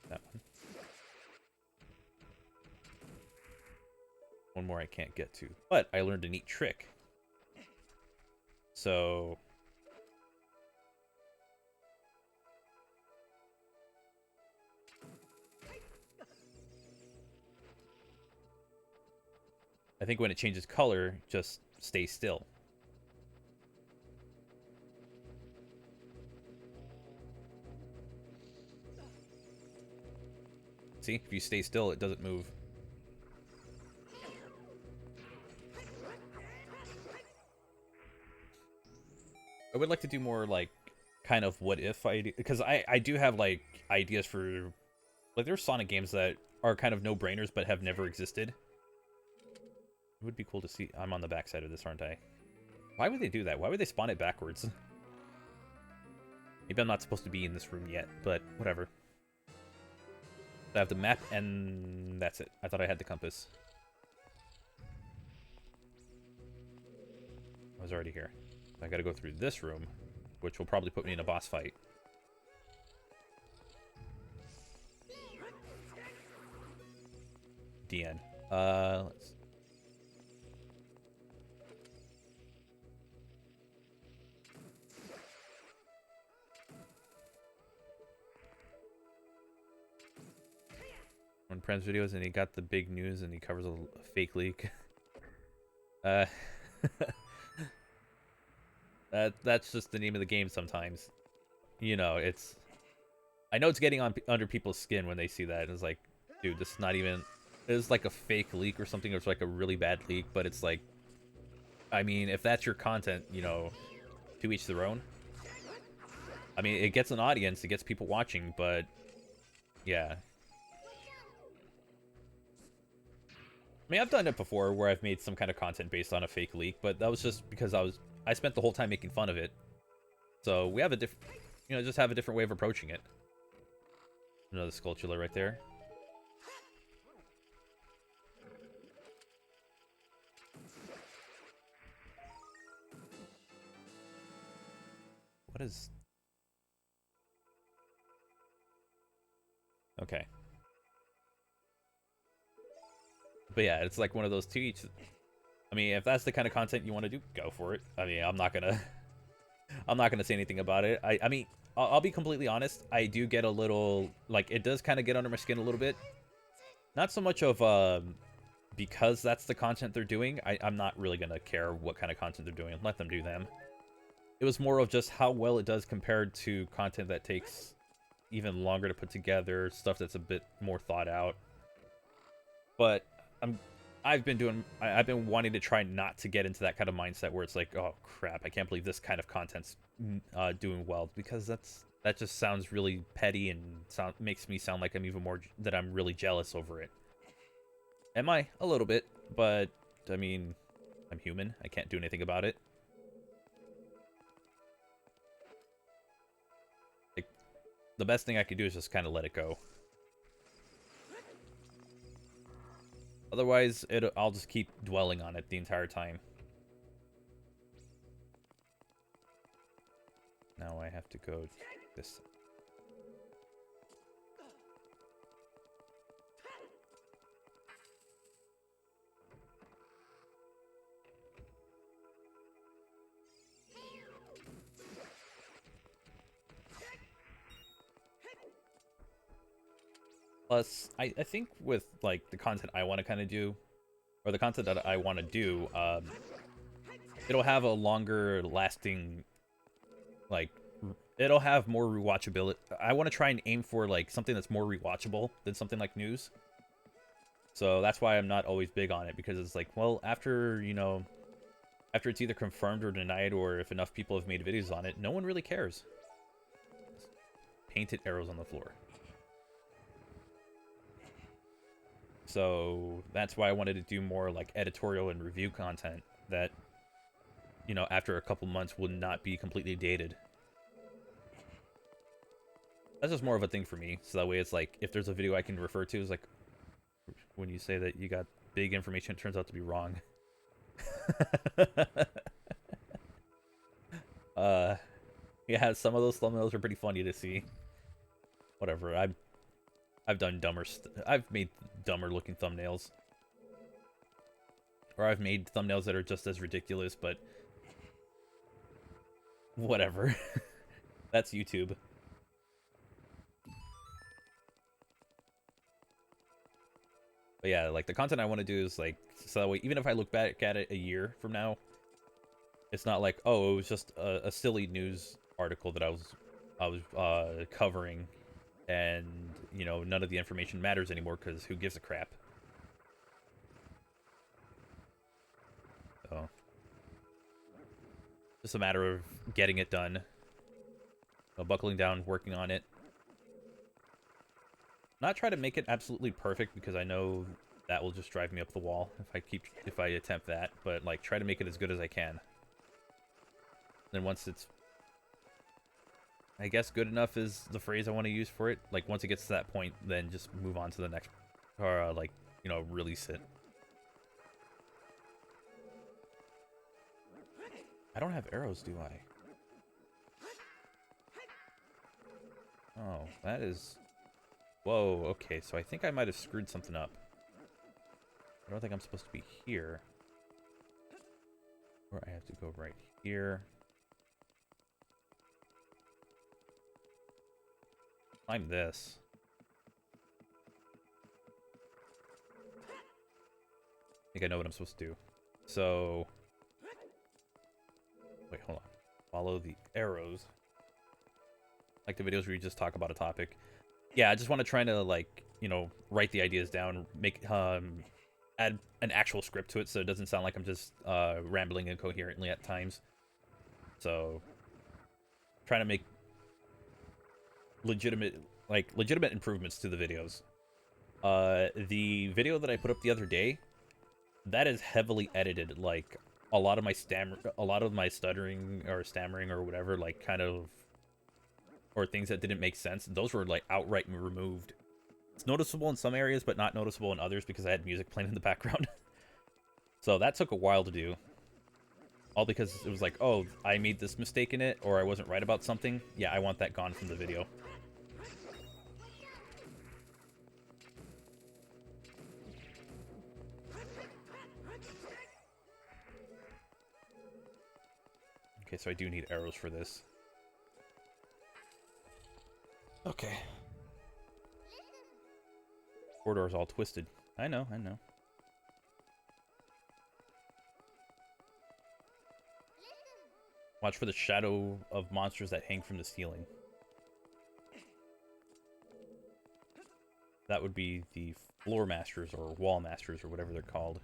[SPEAKER 1] That one. One more I can't get to, but I learned a neat trick. So I think when it changes color, just stay still. See, if you stay still, it doesn't move. I would like to do more, like, kind of what if idea, because I do have, like, ideas for, like, there's Sonic games that are kind of no-brainers but have never existed. It would be cool to see. I'm on the backside of this, aren't I? Why would they do that? Why would they spawn it backwards? Maybe I'm not supposed to be in this room yet, but whatever. I have the map, and that's it. I thought I had the compass. I was already here. I gotta go through this room, which will probably put me in a boss fight. DN. Let's... When Prem's videos and he got the big news and he covers a fake leak. That's just the name of the game sometimes. You know, it's... I know it's getting on under people's skin when they see that. It's like, dude, this is not even... It's like a fake leak or something, or it's like a really bad leak, but it's like... I mean, if that's your content, you know, to each their own. I mean, it gets an audience, it gets people watching, but... Yeah. I mean, I've done it before where I've made some kind of content based on a fake leak, but that was just because I spent the whole time making fun of it. So we have a different, you know, just have a different way of approaching it. Another Skulltula right there. What is... Okay. But yeah, it's like one of those two each. I mean, if that's the kind of content you want to do, go for it. I mean, I'm not gonna say anything about it. I mean, I'll be completely honest. I do get a little, like, it does kind of get under my skin a little bit. Not so much of because that's the content they're doing. I'm not really gonna care what kind of content they're doing. Let them do them. It was more of just how well it does compared to content that takes even longer to put together, stuff that's a bit more thought out. But I've been wanting to try not to get into that kind of mindset where it's like, oh crap, I can't believe this kind of content's doing well, because that just sounds really petty and makes me sound like I'm really jealous over it. Am I? A little bit, but I mean, I'm human. I can't do anything about it. Like, the best thing I could do is just kind of let it go. Otherwise, I'll just keep dwelling on it the entire time. Now I have to go this. Plus, I think with, like, the content I want to kind of do, or the content that I want to do, it'll have a longer lasting, like, it'll have more rewatchability. I want to try and aim for, like, something that's more rewatchable than something like news. So that's why I'm not always big on it, because it's like, well, after, you know, after it's either confirmed or denied, or if enough people have made videos on it, no one really cares. Painted arrows on the floor. So that's why I wanted to do more like editorial and review content that, you know, after a couple months will not be completely dated. That's just more of a thing for me. So that way it's like, if there's a video I can refer to, it's like, when you say that you got big information, it turns out to be wrong. Yeah, some of those thumbnails are pretty funny to see. Whatever, I've done I've made dumber looking thumbnails. Or I've made thumbnails that are just as ridiculous, but Whatever. That's YouTube. But yeah, like the content I want to do is like so that way even if I look back at it a year from now, it's not like, oh, it was just a silly news article that I was covering, and you know none of the information matters anymore because who gives a crap. So just a matter of getting it done, buckling down, working on it. Not try to make it absolutely perfect because I know that will just drive me up the wall if I attempt that, but like try to make it as good as I can. Then once it's, I guess, good enough is the phrase I want to use for it. Like once it gets to that point, then just move on to the next, or like, you know, release it. I don't have arrows, do I? Oh, that is... Whoa, okay, so I think I might have screwed something up. I don't think I'm supposed to be here. Or I have to go right here. Climb this. I think I know what I'm supposed to do. So... Wait, hold on. Follow the arrows. Like the videos where you just talk about a topic. Yeah, I just want to try to, like, you know, write the ideas down, make, add an actual script to it so it doesn't sound like I'm just, rambling incoherently at times. So, trying to make legitimate improvements to the videos. The video that I put up the other day, that is heavily edited. Like, a lot of my stuttering or stammering or whatever, like, kind of, or things that didn't make sense, those were like outright removed. It's noticeable in some areas, but not noticeable in others because I had music playing in the background. So that took a while to do. All because it was like, oh, I made this mistake in it, or I wasn't right about something. Yeah, I want that gone from the video. Okay, so I do need arrows for this. Okay. Corridor's all twisted. I know, I know. Watch for the shadow of monsters that hang from the ceiling. That would be the floor masters or wall masters or whatever they're called.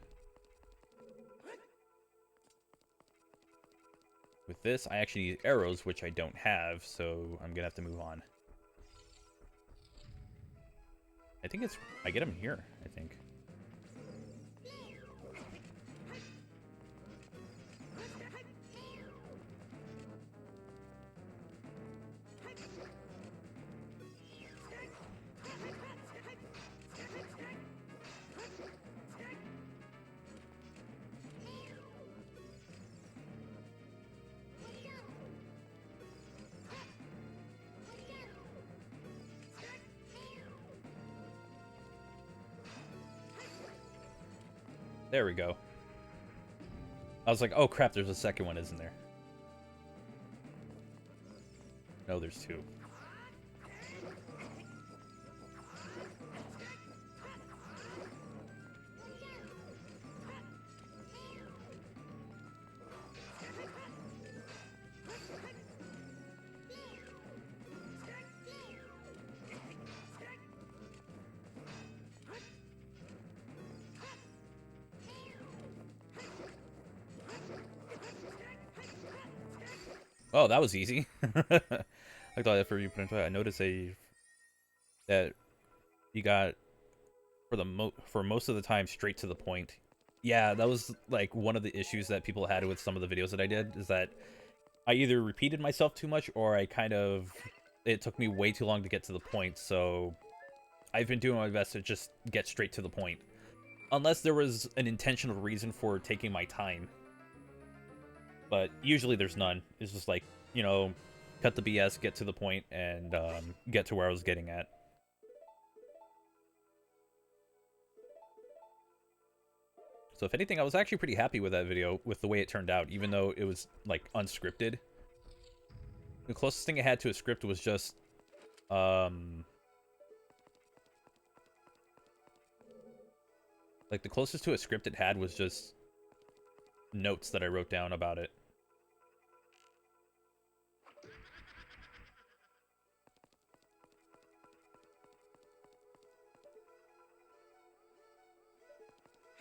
[SPEAKER 1] With this, I actually need arrows, which I don't have, so I'm gonna have to move on. I think it's... I get them here, I think. There we go. I was like, oh crap, there's a second one, isn't there? No, there's two. Oh, that was easy. I thought after you put into it, I noticed that you got for most of the time straight to the point. Yeah, that was like one of the issues that people had with some of the videos that I did, is that I either repeated myself too much or it took me way too long to get to the point. So I've been doing my best to just get straight to the point, unless there was an intentional reason for taking my time. But usually there's none. It's just like, you know, cut the BS, get to the point, and get to where I was getting at. So if anything, I was actually pretty happy with that video, with the way it turned out, even though it was, like, unscripted. The closest thing I had to a script was just, like the closest to a script it had was just notes that I wrote down about it.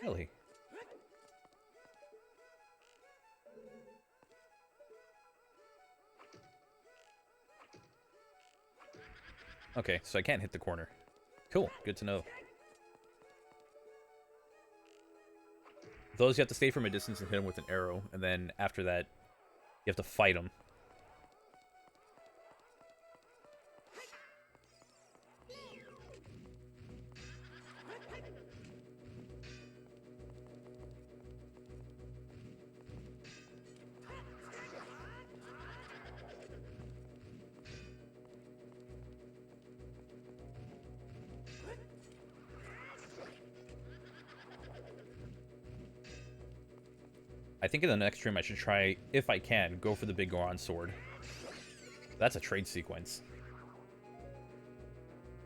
[SPEAKER 1] Really? Okay, so I can't hit the corner. Cool, good to know. Those you have to stay from a distance and hit them with an arrow, and then after that, you have to fight them. I think in the next stream I should try, if I can, go for the big Goron sword. That's a trade sequence.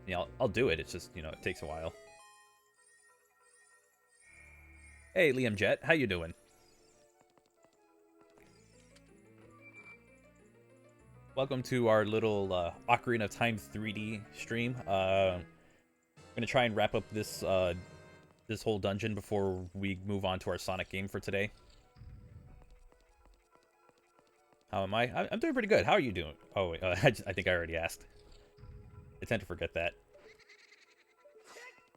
[SPEAKER 1] Yeah, I'll do it. It's just, you know, it takes a while. Hey, Liam Jet, how you doing? Welcome to our little Ocarina of Time 3D stream. I'm gonna try and wrap up this this whole dungeon before we move on to our Sonic game for today. How am I? I'm doing pretty good. How are you doing? Oh, wait, I think I already asked. I tend to forget that.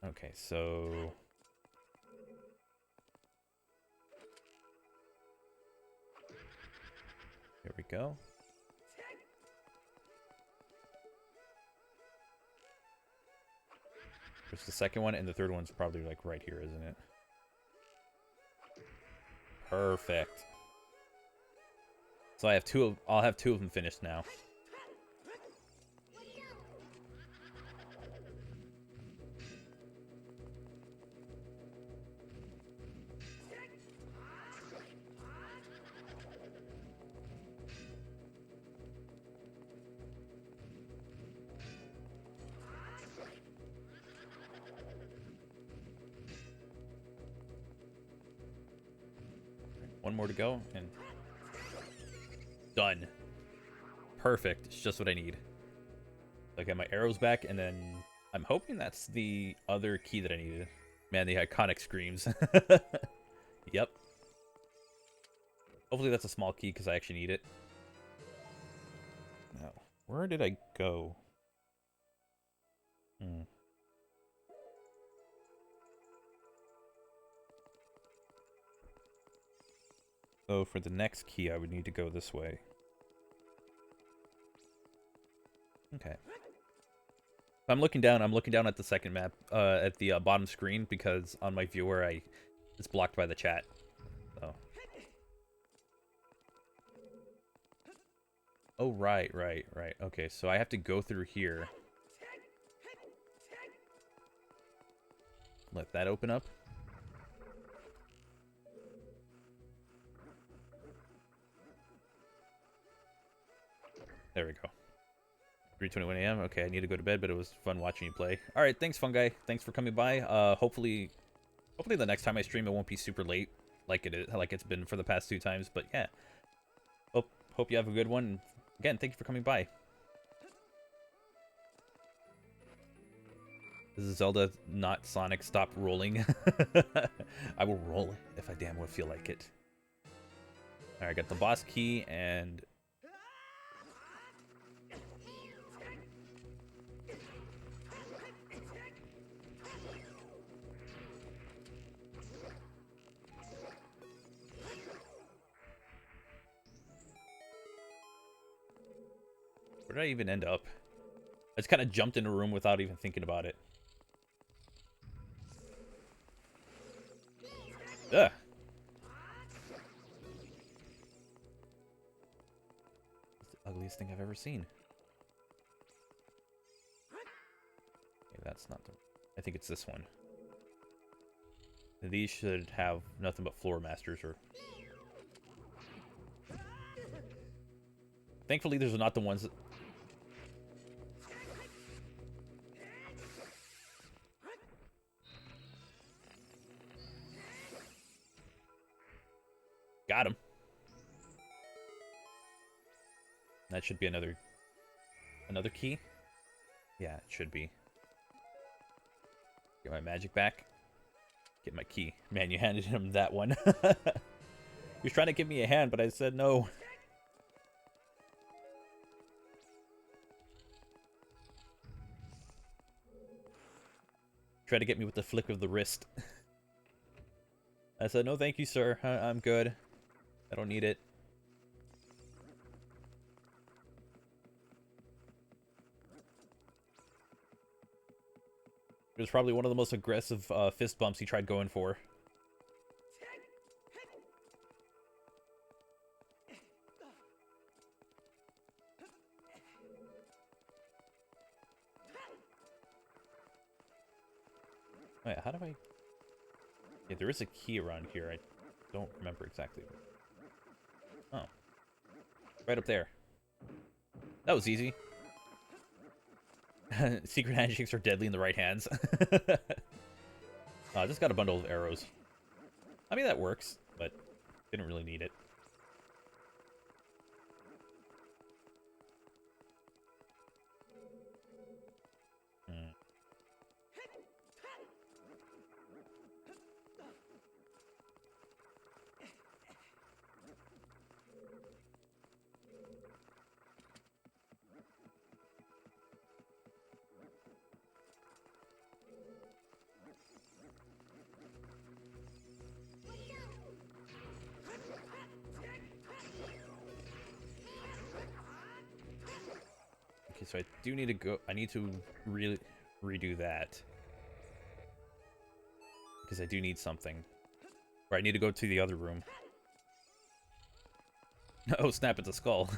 [SPEAKER 1] Okay, so... Here we go. There's the second one, and the third one's probably, like, right here, isn't it? Perfect. So I have I'll have two of them finished now. One more to go, and done. Perfect. It's just what I need. I got my arrows back, and then I'm hoping that's the other key that I needed. Man, the iconic screams. Yep. Hopefully that's a small key, because I actually need it. Now, where did I go? So for the next key, I would need to go this way. Okay. I'm looking down at the second map, at the bottom screen, because on my viewer, it's blocked by the chat. So. Oh, right. Okay, so I have to go through here. Let that open up. There we go. 3:21 a.m. Okay, I need to go to bed, but it was fun watching you play. All right, thanks, Fungi. Thanks for coming by. Hopefully the next time I stream, it won't be super late, like it's been for the past 2 times. But yeah, hope you have a good one. Again, thank you for coming by. This is Zelda, not Sonic. Stop rolling. I will roll if I damn well feel like it. All right, I got the boss key and. Where did I even end up? I just kind of jumped in a room without even thinking about it. Ugh. It's the ugliest thing I've ever seen. Okay, that's not the... I think it's this one. These should have nothing but floor masters, or... I Thankfully, those are not the ones that... Got him. That should be another key. Yeah, it should be. Get my magic back. Get my key. Man, you handed him that one. He was trying to give me a hand, but I said no. Try to get me with the flick of the wrist. I said, no thank you, sir. I'm good. I don't need it. It was probably one of the most aggressive fist bumps he tried going for. Wait, how do I... Yeah, there is a key around here. I don't remember exactly. Oh. Right up there. That was easy. Secret handshakes are deadly in the right hands. I just got a bundle of arrows. I mean, that works, but didn't really need it. Okay, so I do need to go... I need to really redo that. Because I do need something. Or I need to go to the other room. Oh, snap, it's a skull.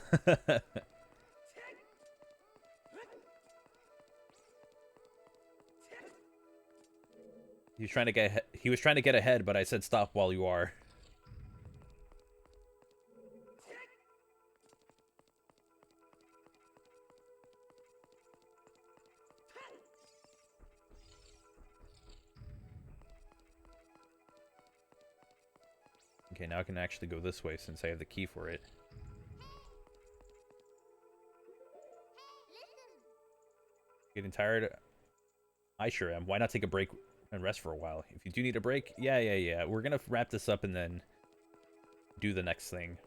[SPEAKER 1] He was trying to get ahead, but I said stop while you are. Okay, now I can actually go this way since I have the key for it. Getting tired? I sure am. Why not take a break and rest for a while? If you do need a break, yeah. We're gonna wrap this up and then do the next thing.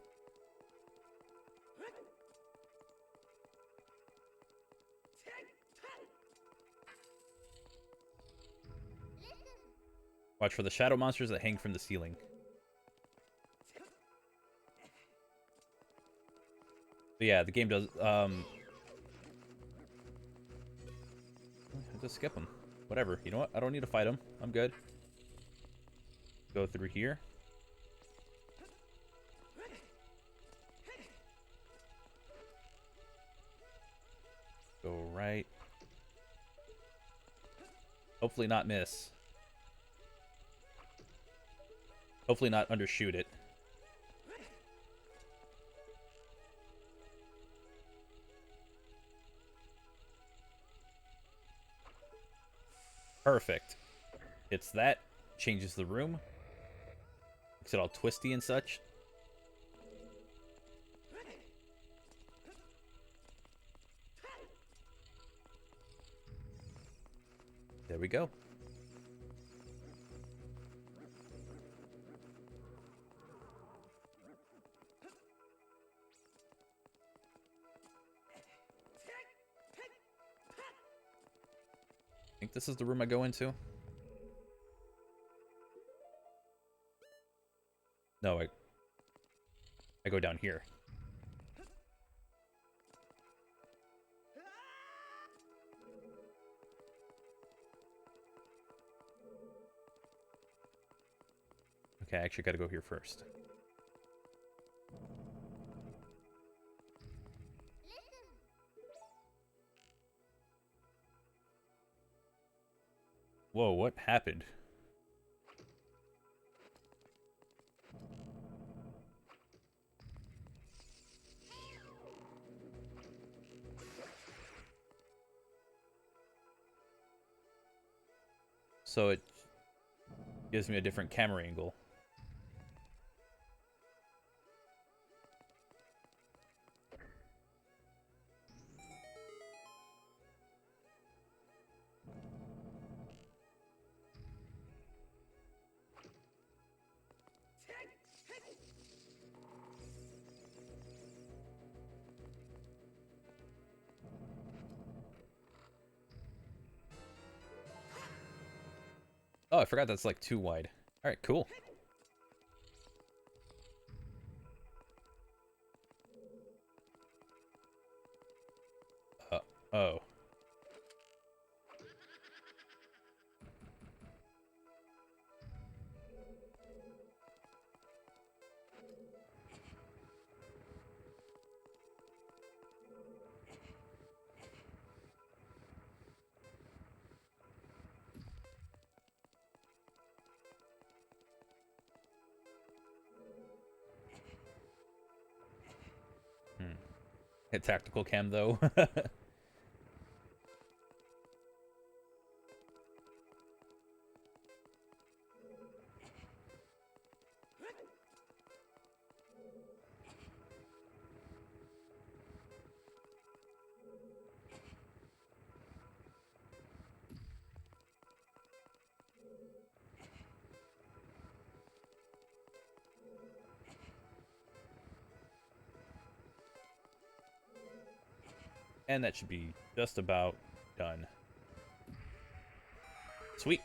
[SPEAKER 1] Watch for the shadow monsters that hang from the ceiling. But yeah, the game does, I'll just skip them. Whatever. You know what? I don't need to fight them. I'm good. Go through here. Go right. Hopefully not miss. Hopefully not undershoot it. Perfect. It's that. Changes the room. Makes it all twisty and such. There we go. I think this is the room I go into. No, I go down here. Okay, I actually gotta go here first. Whoa, what happened? So it gives me a different camera angle. Oh, I forgot that's like too wide. Alright, cool. Oh. Hit tactical cam though. And that should be just about done. Sweet.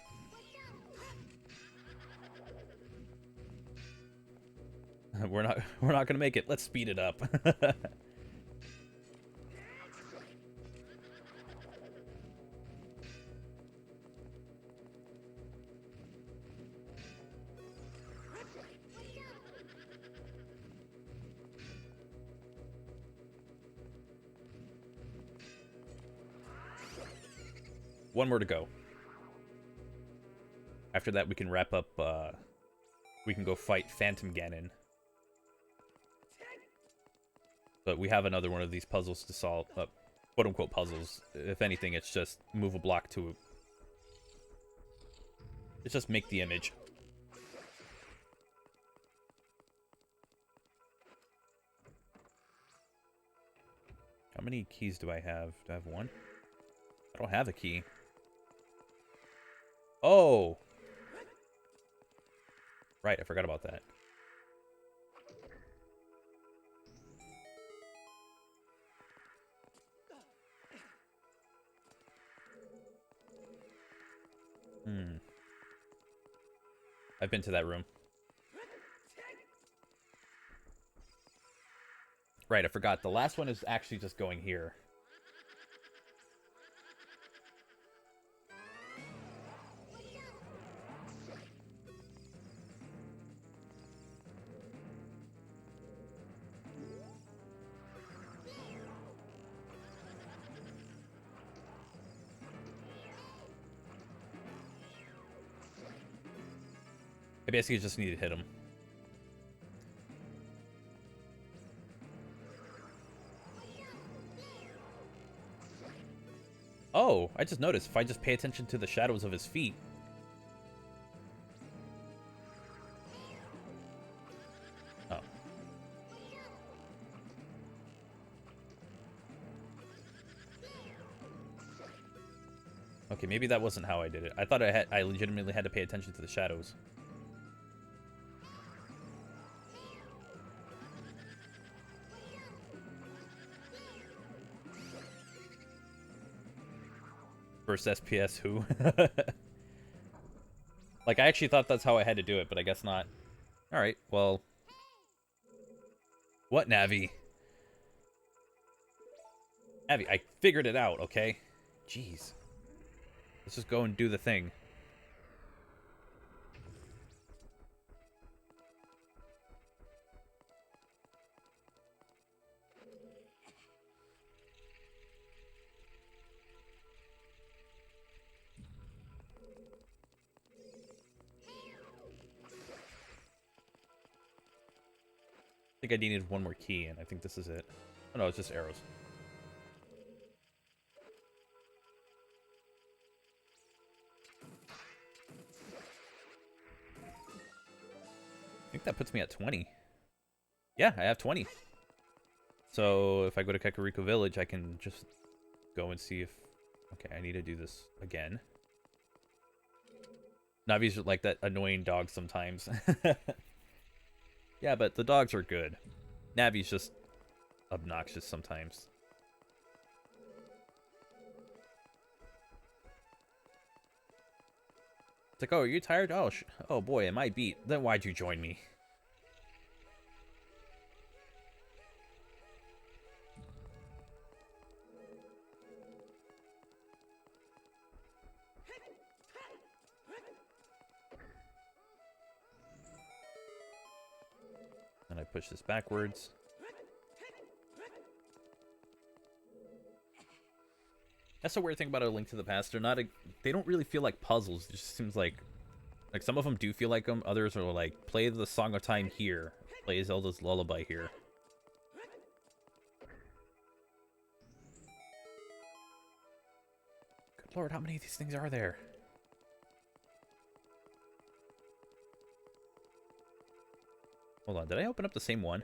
[SPEAKER 1] We're not gonna make it. Let's speed it up. One more to go. After that, we can wrap up. We can go fight Phantom Ganon. But we have another one of these puzzles to solve. Quote-unquote puzzles. If anything, it's just move a block to... It's just make the image. How many keys do I have? Do I have one? I don't have a key. Oh! Right, I forgot about that. I've been to that room. Right, I forgot. The last one is actually just going here. I basically just need to hit him. Oh, I just noticed if I just pay attention to the shadows of his feet. Oh. Okay, maybe that wasn't how I did it. I thought I legitimately had to pay attention to the shadows. First SPS who? Like, I actually thought that's how I had to do it, but I guess not. Alright, well... What, Navi? Navi, I figured it out, okay? Jeez. Let's just go and do the thing. I think I needed one more key, and I think this is it. Oh no, it's just arrows. think that puts me at 20. Yeah, I have 20. So if I go to Kakariko Village, I can just go and see if... Okay, I need to do this again. Navi's like that annoying dog sometimes. Yeah, but the dogs are good. Navi's just obnoxious sometimes. It's like, oh, are you tired? Oh, oh boy, am I beat? Then why'd you join me? And I push this backwards. That's the weird thing about A Link to the Past. They don't really feel like puzzles. It just seems like some of them do feel like them. Others are like, play the Song of Time here. Play Zelda's Lullaby here. Good lord, how many of these things are there? Hold on, did I open up the same one?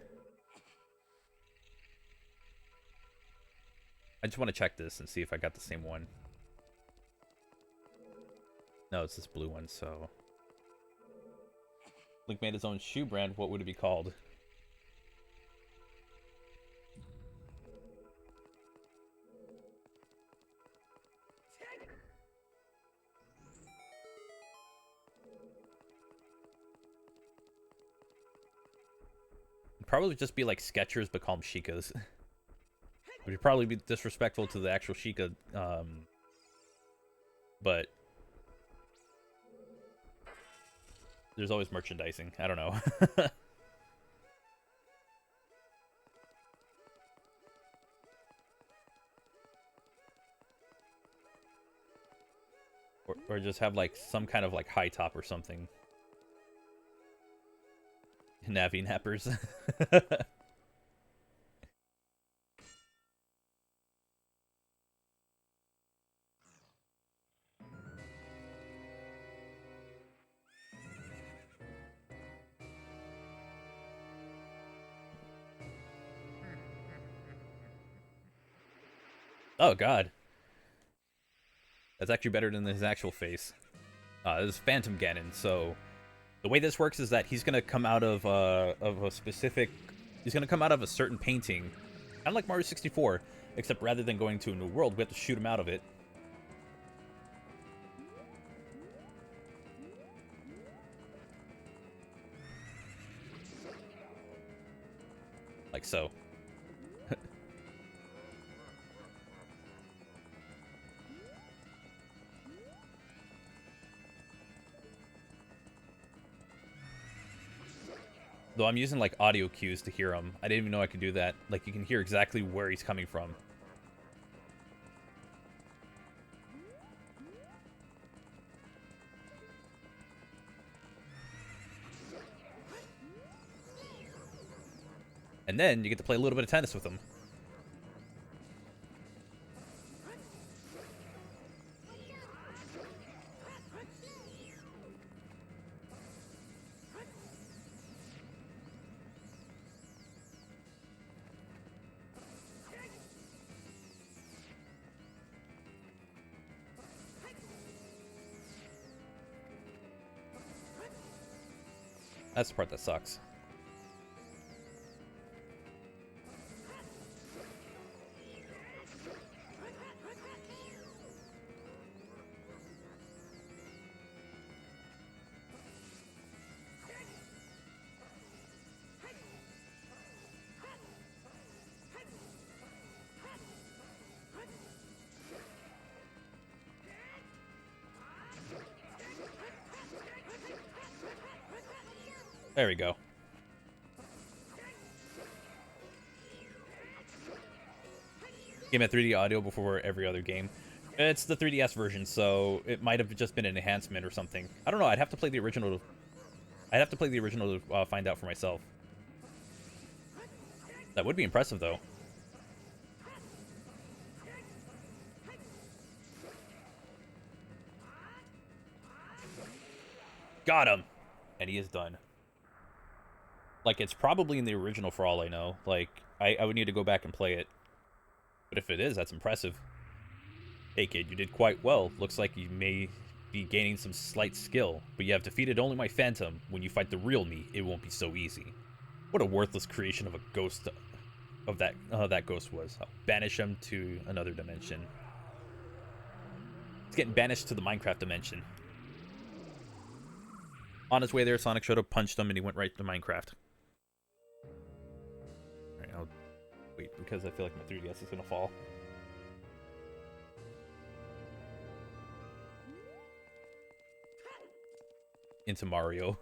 [SPEAKER 1] I just want to check this and see if I got the same one. No, it's this blue one, so... Link made his own shoe brand. What would it be called? It'd probably just be like Skechers, but call them Sheikahs. It would probably be disrespectful to the actual Sheikah, but there's always merchandising. I don't know. or just have like some kind of like high top or something. Navi nappers. Oh god. That's actually better than his actual face. This is Phantom Ganon, so the way this works is that he's gonna come out of a specific... He's gonna come out of a certain painting. Kind of like Mario 64, except rather than going to a new world, we have to shoot him out of it. Like so. Though I'm using like audio cues to hear him. I didn't even know I could do that. Like you can hear exactly where he's coming from. And then you get to play a little bit of tennis with him. That's the part that sucks. There we go. Game had 3D audio before every other game. It's the 3DS version, so it might have just been an enhancement or something. I don't know. I'd have to play the original. I'd have to play the original to find out for myself. That would be impressive, though. Got him! And he is done. Like, it's probably in the original for all I know. Like, I would need to go back and play it. But if it is, that's impressive. Hey kid, you did quite well. Looks like you may be gaining some slight skill, but you have defeated only my phantom. When you fight the real me, it won't be so easy. What a worthless creation of a ghost of that ghost was. I'll banish him to another dimension. It's getting banished to the Minecraft dimension. On his way there, Sonic showed up, punched him, and he went right to Minecraft. Alright, I'll wait, because I feel like my 3DS is gonna fall. Into Mario.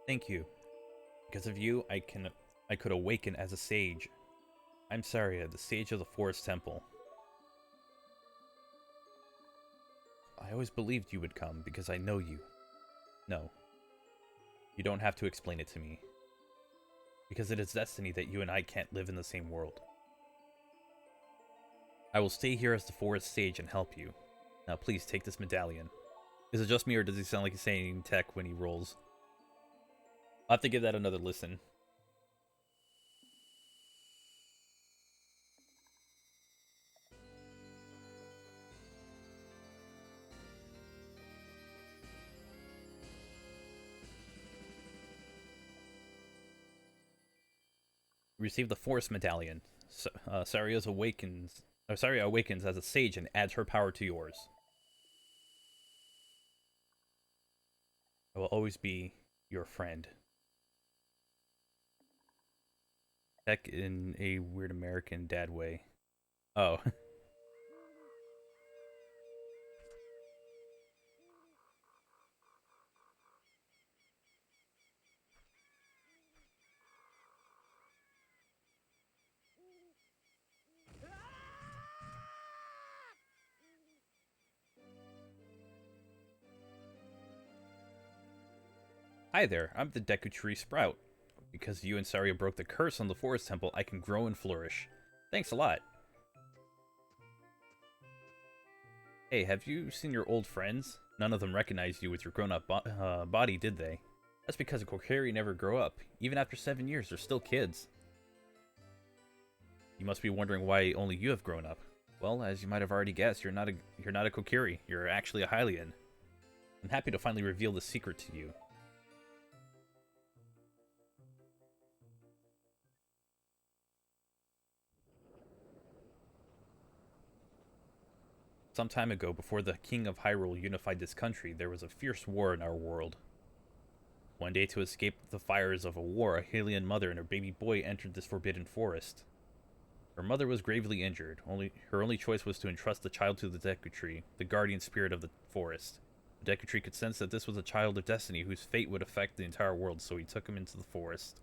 [SPEAKER 1] Thank you. Because of you, I could awaken as a sage. I'm Saria, the sage of the Forest Temple. I always believed you would come because I know you. No. You don't have to explain it to me. Because it is destiny that you and I can't live in the same world. I will stay here as the forest sage and help you. Now please take this medallion. Is it just me or does he sound like he's saying tech when he rolls? I'll have to give that another listen. Receive the Forest Medallion. Saria awakens as a sage and adds her power to yours. I will always be your friend. Tech in a weird American dad way. Oh. Hi there, I'm the Deku Tree Sprout. Because you and Saria broke the curse on the Forest Temple, I can grow and flourish. Thanks a lot. Hey, have you seen your old friends? None of them recognized you with your grown-up body, did they? That's because a Kokiri never grow up. Even after 7 years, they're still kids. You must be wondering why only you have grown up. Well, as you might have already guessed, you're not a Kokiri. You're actually a Hylian. I'm happy to finally reveal the secret to you. Some time ago, before the King of Hyrule unified this country, there was a fierce war in our world. One day, to escape the fires of a war, a Hylian mother and her baby boy entered this forbidden forest. Her mother was gravely injured. Her only choice was to entrust the child to the Deku Tree, the guardian spirit of the forest. The Deku Tree could sense that this was a child of destiny whose fate would affect the entire world, so he took him into the forest.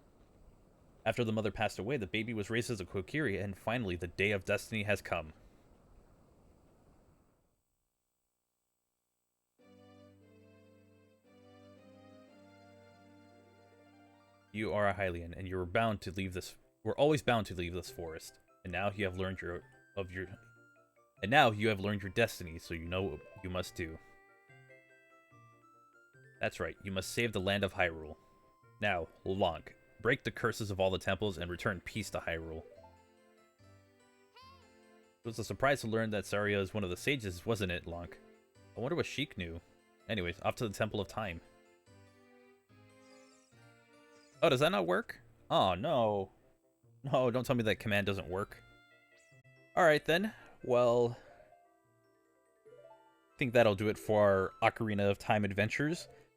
[SPEAKER 1] After the mother passed away, the baby was raised as a Kokiri, and finally, the day of destiny has come. You are a Hylian, and you were bound to leave this. We're always bound to leave this forest. And now you have learned your destiny, so you know what you must do. That's right. You must save the land of Hyrule. Now, Lonk, break the curses of all the temples and return peace to Hyrule. It was a surprise to learn that Saria is one of the sages, wasn't it, Lonk? I wonder what Sheik knew. Anyways, off to the Temple of Time. Oh, does that not work? Oh, no. No, don't tell me that command doesn't work. Alright then. Well, I think that'll do it for our Ocarina of Time adventures.